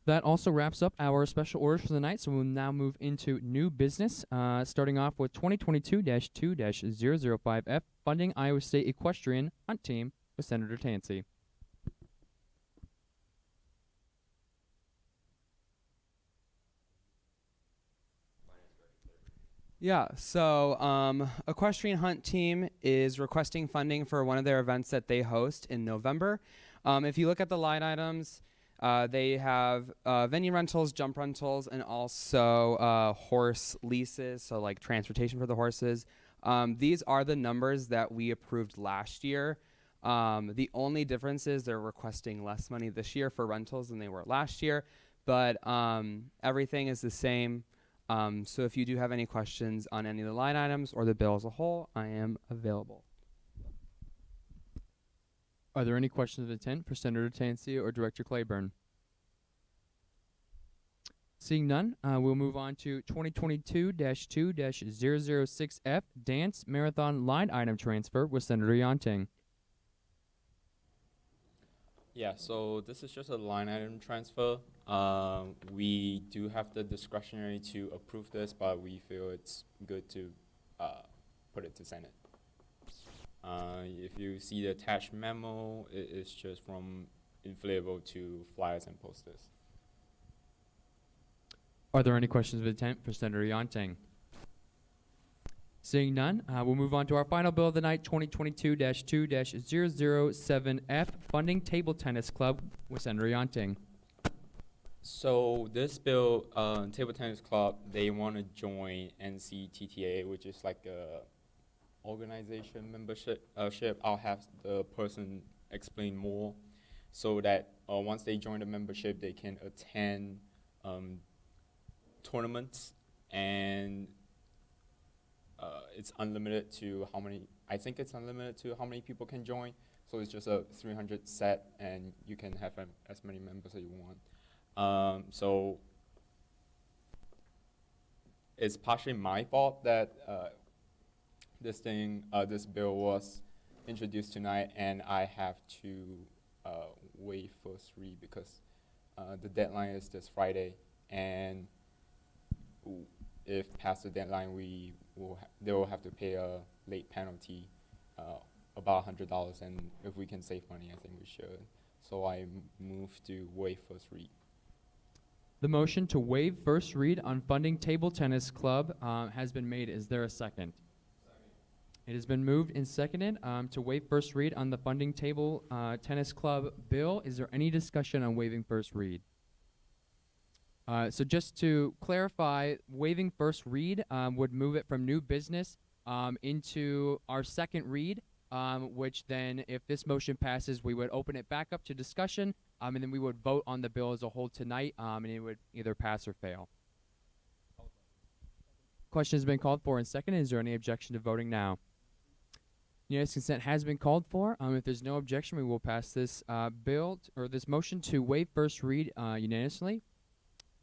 [SPEAKER 7] That also wraps up our special orders for the night, so we'll now move into new business, starting off with 2022-2-005F, funding Iowa State Equestrian Hunt Team with Senator Tansey.
[SPEAKER 6] Yeah, so Equestrian Hunt Team is requesting funding for one of their events that they host in November. If you look at the line items, they have venue rentals, jump rentals, and also horse leases, so like transportation for the horses. These are the numbers that we approved last year. The only difference is they're requesting less money this year for rentals than they were last year, but everything is the same. So if you do have any questions on any of the line items or the bill as a whole, I am available.
[SPEAKER 7] Are there any questions of intent for Senator Tansey or Director Claiborne? Seeing none, we'll move on to 2022-2-006F Dance Marathon Line Item Transfer with Senator Yonting.
[SPEAKER 15] Yeah, so this is just a line item transfer. We do have the discretionary to approve this, but we feel it's good to put it to Senate. If you see the attached memo, it is just from inflatable to flyers and posters.
[SPEAKER 7] Are there any questions of intent for Senator Yonting? Seeing none, we'll move on to our final bill of the night, 2022-2-007F, Funding Table Tennis Club with Senator Yonting.
[SPEAKER 15] So this bill, Table Tennis Club, they want to join NCTTA, which is like a organization membership. I'll have the person explain more, so that once they join the membership, they can attend tournaments, and it's unlimited to how many. I think it's unlimited to how many people can join. So it's just a 300 set, and you can have as many members as you want. So it's partially my fault that this bill was introduced tonight, and I have to waive first read because the deadline is this Friday, and if past the deadline, they will have to pay a late penalty, about $100, and if we can save money, I think we should. So I move to waive first read.
[SPEAKER 7] The motion to waive first read on Funding Table Tennis Club has been made. Is there a second? It has been moved and seconded to waive first read on the Funding Table Tennis Club bill. Is there any discussion on waiving first read? So just to clarify, waiving first read would move it from new business into our second read, which then, if this motion passes, we would open it back up to discussion, and then we would vote on the bill as a whole tonight, and it would either pass or fail. Question has been called for and seconded. Is there any objection to voting now? Unanimous consent has been called for. If there's no objection, we will pass this bill or this motion to waive first read unanimously.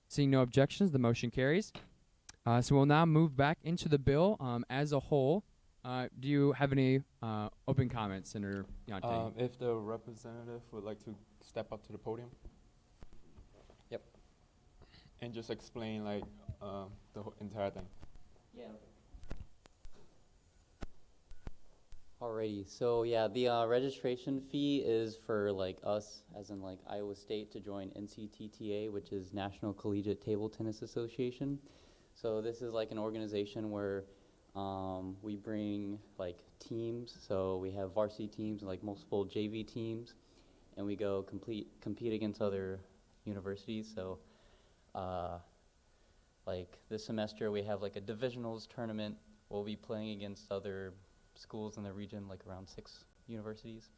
[SPEAKER 7] Seeing no objections, the motion carries. So we'll now move back into the bill as a whole. Do you have any open comments, Senator Yonting?
[SPEAKER 15] If the representative would like to step up to the podium. Yep. And just explain like the entire thing.
[SPEAKER 4] Yeah. Alrighty, so yeah, the registration fee is for like us, as in like Iowa State, to join NCTTA, which is National Collegiate Table Tennis Association. So this is like an organization where we bring like teams, so we have varsity teams and like multiple JV teams, and we go compete against other universities. So like this semester we have like a divisionals tournament. We'll be playing against other schools in the region, like around 6 universities.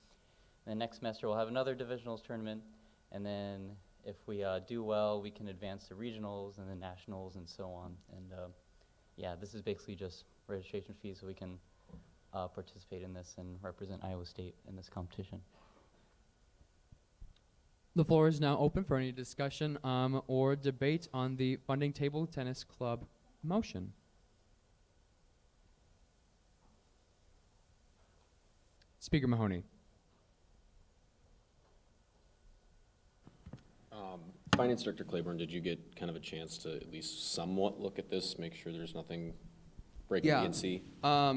[SPEAKER 4] And then next semester we'll have another divisionals tournament, and then if we do well, we can advance to regionals and then nationals and so on. And yeah, this is basically just registration fees so we can participate in this and represent Iowa State in this competition.
[SPEAKER 7] The floor is now open for any discussion or debate on the Funding Table Tennis Club motion. Speaker Mahoney.
[SPEAKER 5] Finance Director Claiborne, did you get kind of a chance to at least somewhat look at this, make sure there's nothing breaking the NC?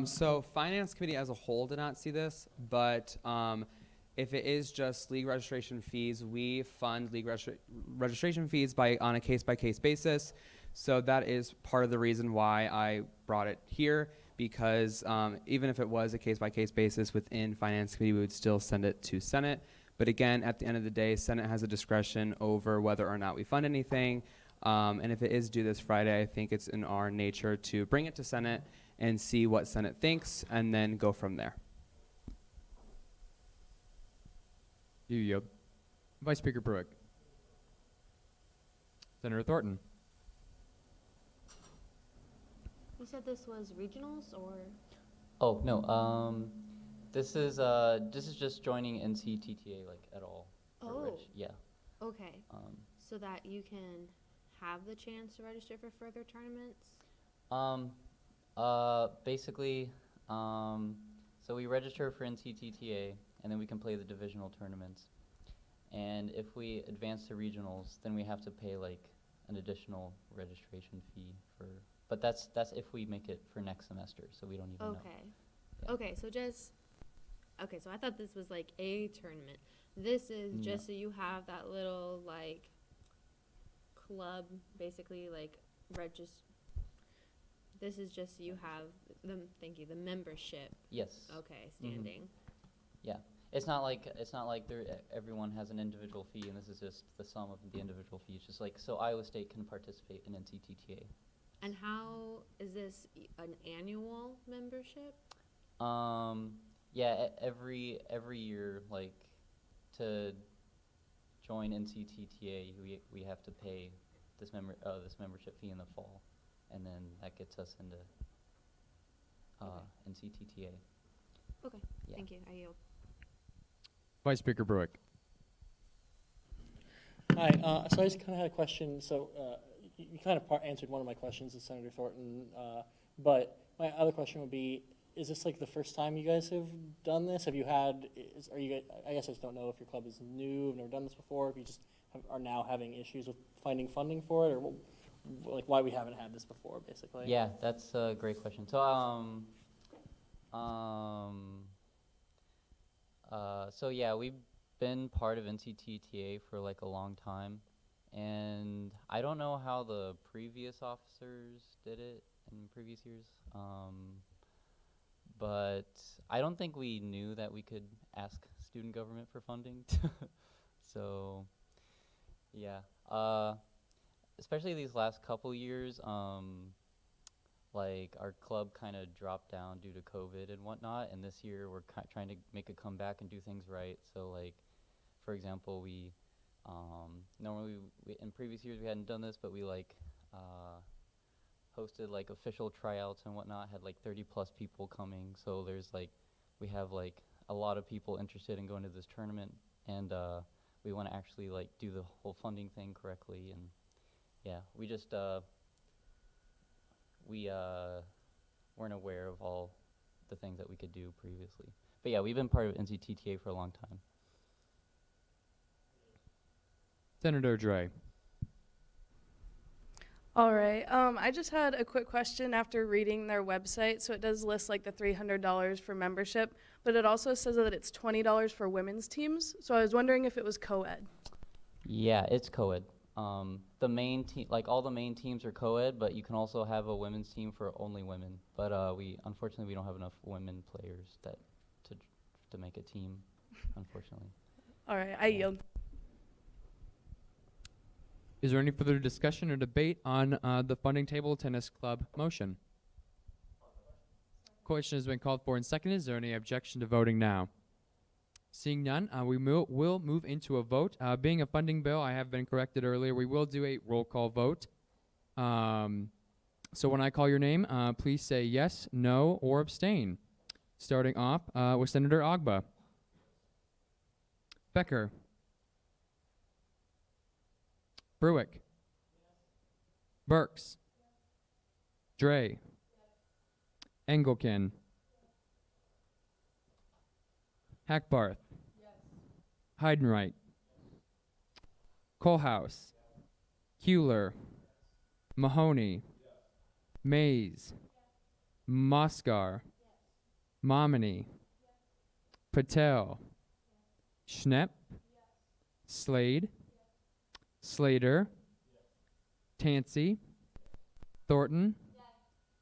[SPEAKER 6] So Finance Committee as a whole did not see this, but if it is just league registration fees, we fund league registration fees on a case-by-case basis. So that is part of the reason why I brought it here, because even if it was a case-by-case basis within Finance Committee, we would still send it to Senate. But again, at the end of the day, Senate has a discretion over whether or not we fund anything. And if it is due this Friday, I think it's in our nature to bring it to Senate and see what Senate thinks and then go from there.
[SPEAKER 7] You yield. Vice Speaker Pruitt. Senator Thornton.
[SPEAKER 21] You said this was regionals or?
[SPEAKER 4] Oh no. This is just joining NCTTA like at all. for
[SPEAKER 21] Oh.
[SPEAKER 4] Yeah.
[SPEAKER 21] Okay. So that you can have the chance to register for further tournaments?
[SPEAKER 4] Basically, so we register for NCTTA, and then we can play the divisional tournaments. And if we advance to regionals, then we have to pay like an additional registration fee for. But that's if we make it for next semester, so we don't even know.
[SPEAKER 21] Okay.
[SPEAKER 4] Yeah.
[SPEAKER 21] Okay, so just, okay, so I thought this was like a tournament. This is
[SPEAKER 4] No.
[SPEAKER 21] just so you have that little like club, basically like this is just so you have the membership.
[SPEAKER 4] Yes.
[SPEAKER 21] Okay,
[SPEAKER 4] Mhm.
[SPEAKER 21] standing.
[SPEAKER 4] Yeah. It's not like everyone has an individual fee, and this is just the sum of the individual fees. Just like so, Iowa State can participate in NCTTA.
[SPEAKER 21] And how is this an annual membership?
[SPEAKER 4] Yeah. Every year, like to join NCTTA, we have to pay this membership fee in the fall, and then that gets us into NCTTA.
[SPEAKER 21] Okay,
[SPEAKER 4] Yeah.
[SPEAKER 21] thank you. I yield.
[SPEAKER 7] Vice Speaker Pruitt.
[SPEAKER 18] Hi, so I just kind of had a question. So you kind of answered one of my questions to Senator Thornton, but my other question would be, is this like the first time you guys have done this? Have you had, are you guys, I guess I just don't know if your club is new, have never done this before, if you just are now having issues with finding funding for it, or like why we haven't had this before, basically?
[SPEAKER 4] Yeah, that's a great question. So, so yeah, we've been part of NCTTA for like a long time, and I don't know how the previous officers did it in previous years, but I don't think we knew that we could ask student government for funding. So, yeah, especially these last couple years, like our club kind of dropped down due to COVID and whatnot, and this year we're trying to make a comeback and do things right. So like, for example, we normally in previous years we hadn't done this, but we like hosted like official tryouts and whatnot, had like 30 plus people coming. So there's like, we have like a lot of people interested in going to this tournament, and we want to actually like do the whole funding thing correctly. And yeah, we just we weren't aware of all the things that we could do previously. But yeah, we've been part of NCTTA for a long time.
[SPEAKER 7] Senator Dre.
[SPEAKER 1] All right. I just had a quick question after reading their website. So it does list like the $300 for membership, but it also says that it's $20 for women's teams. So I was wondering if it was co-ed.
[SPEAKER 4] Yeah, it's co-ed. The main team, like all the main teams are co-ed, but you can also have a women's team for only women. But unfortunately we don't have enough women players to make a team, unfortunately.
[SPEAKER 1] All right, I yield.
[SPEAKER 7] Is there any further discussion or debate on the funding table tennis club motion? Question has been called for and seconded. Is there any objection to voting now? Seeing none, we will move into a vote. Being a funding bill, I have been corrected earlier, we will do a roll call vote. So when I call your name, please say yes, no, or abstain. Starting off with Senator Ogba. Becker. Bruick. Burks. Dre. Engelken. Hackbarth. Heidenreich. Kohlhaus. Hewler. Mahoney. Mays. Moscar. Momini. Patel. Schnepp. Slade. Slater. Tansey. Thornton,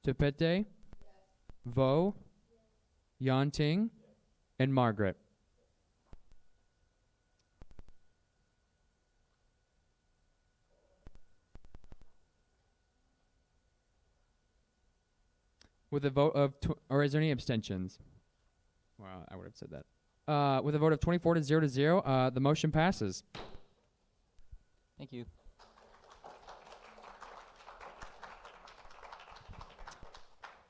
[SPEAKER 7] Tepete, Vo, Yanting, and Margaret. With a vote of, or is there any abstentions? Well, I would have said that. With a vote of 24 to 0, the motion passes.
[SPEAKER 4] Thank you.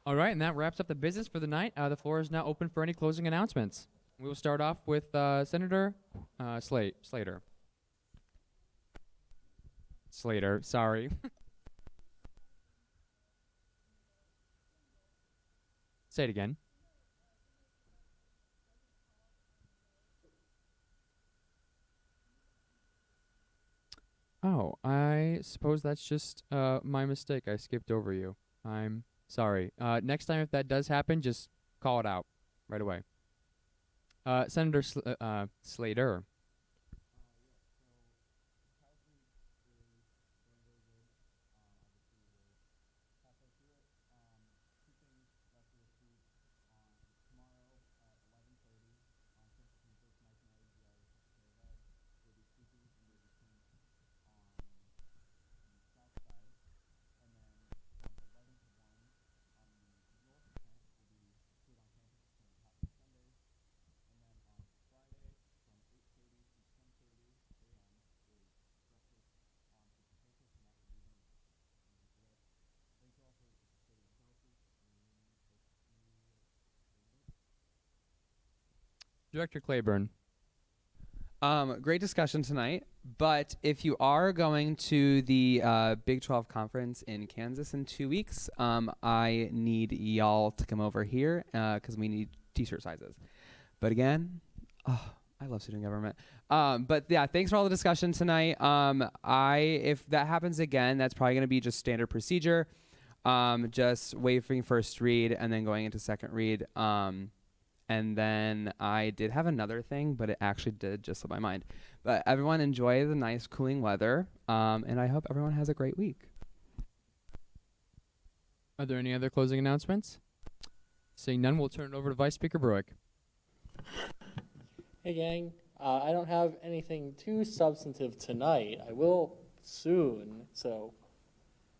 [SPEAKER 7] All right, and that wraps up the business for the night. The floor is now open for any closing announcements. We will start off with Senator Slater. Slater, sorry. Say it again. Oh, I suppose that's just my mistake. I skipped over you. I'm sorry. Next time if that does happen, just call it out right away. Senator Slater. Director Claiborne.
[SPEAKER 6] Great discussion tonight, but if you are going to the Big 12 conference in Kansas in 2 weeks, I need y'all to come over here because we need t-shirt sizes. But again, I love student government. But yeah, thanks for all the discussion tonight. If that happens again, that's probably going to be just standard procedure. Just waiving first read and then going into second read. And then I did have another thing, but it actually did just slip my mind. But everyone enjoy the nice cooling weather, and I hope everyone has a great week.
[SPEAKER 7] Are there any other closing announcements? Seeing none, we'll turn it over to Vice Speaker Bruick.
[SPEAKER 18] Hey gang, I don't have anything too substantive tonight. I will soon, so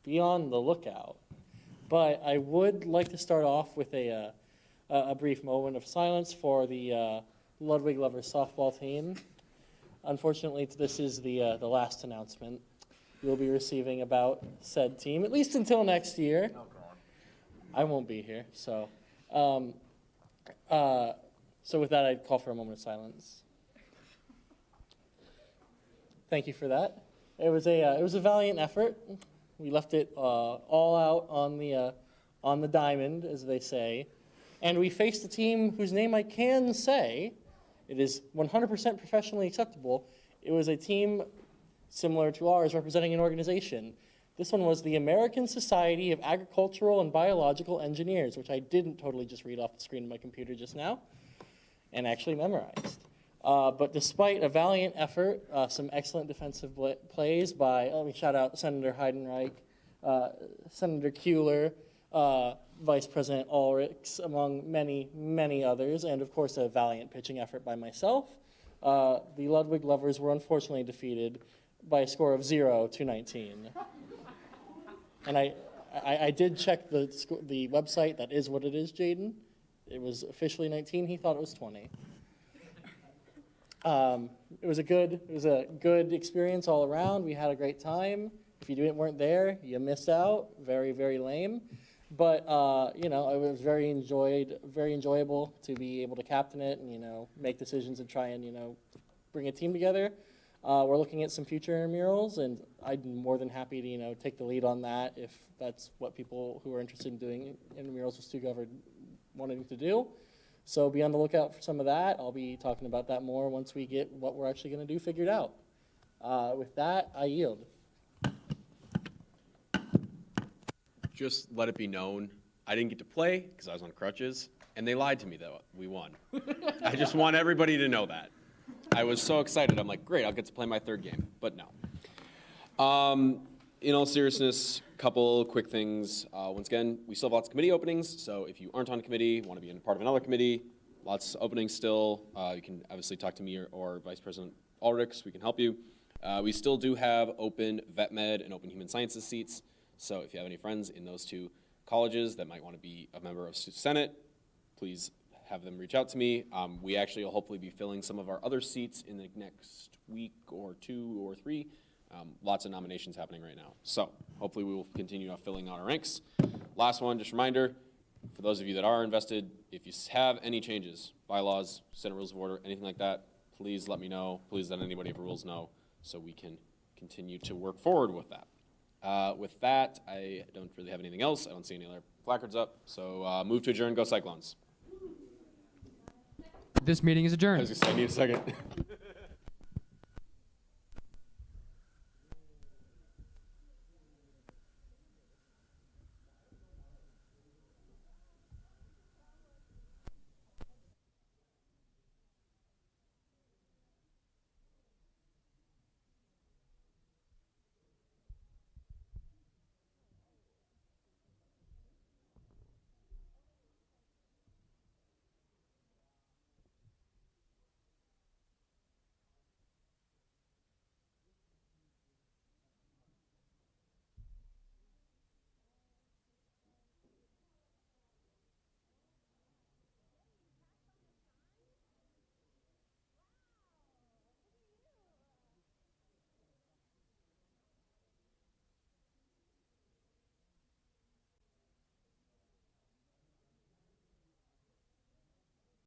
[SPEAKER 18] be on the lookout. But I would like to start off with a brief moment of silence for the Ludwig Lovers softball team. Unfortunately, this is the last announcement you'll be receiving about said team, at least until next year. Oh, God. I won't be here, so. So with that, I'd call for a moment of silence. Thank you for that. It was a valiant effort. We left it all out on the diamond, as they say. And we faced a team whose name I can say. It is 100% professionally acceptable. It was a team similar to ours representing an organization. This one was the American Society of Agricultural and Biological Engineers, which I didn't totally just read off the screen of my computer just now and actually memorized. But despite a valiant effort, some excellent defensive plays by, let me shout out Senator Heidenreich, Senator Kuehler, Vice President Ulrichs, among many, many others, and of course a valiant pitching effort by myself. The Ludwig Lovers were unfortunately defeated by a score of 0-19. And I did check the website. That is what it is, Jaden. It was officially 19. He thought it was 20. It was a good experience all around. We had a great time. If you weren't there, you missed out. Very, very lame. But it was very enjoyable to be able to captain it and make decisions and try and bring a team together. We're looking at some future intramurals, and I'm more than happy to take the lead on that if that's what people who are interested in doing intramurals with StuGov are wanting to do. So be on the lookout for some of that. I'll be talking about that more once we get what we're actually going to do figured out. With that, I yield.
[SPEAKER 5] Just let it be known, I didn't get to play because I was on crutches, and they lied to me that we won. I just want everybody to know that. I was so excited. I'm like, great, I'll get to play my third game, but no. in all seriousness, couple quick things. Once again, we still have lots of committee openings, so if you aren't on a committee, want to be in part of another committee, lots of openings still. You can obviously talk to me or Vice President Ulrichs. We can help you. We still do have open vet med and open human sciences seats, so if you have any friends in those two colleges that might want to be a member of Senate, please have them reach out to me. We actually will hopefully be filling some of our other seats in the next week or 2 or 3. Lots of nominations happening right now. So hopefully we will continue filling out our ranks. Last one, just a reminder, for those of you that are invested, if you have any changes, bylaws, Senate Rules of Order, anything like that, please let me know. Please let anybody of rules know so we can continue to work forward with that. With that, I don't really have anything else. I don't see any other placards up. So move to adjourn. Go Cyclones.
[SPEAKER 7] This meeting is adjourned.
[SPEAKER 5] I was gonna say, I need a second.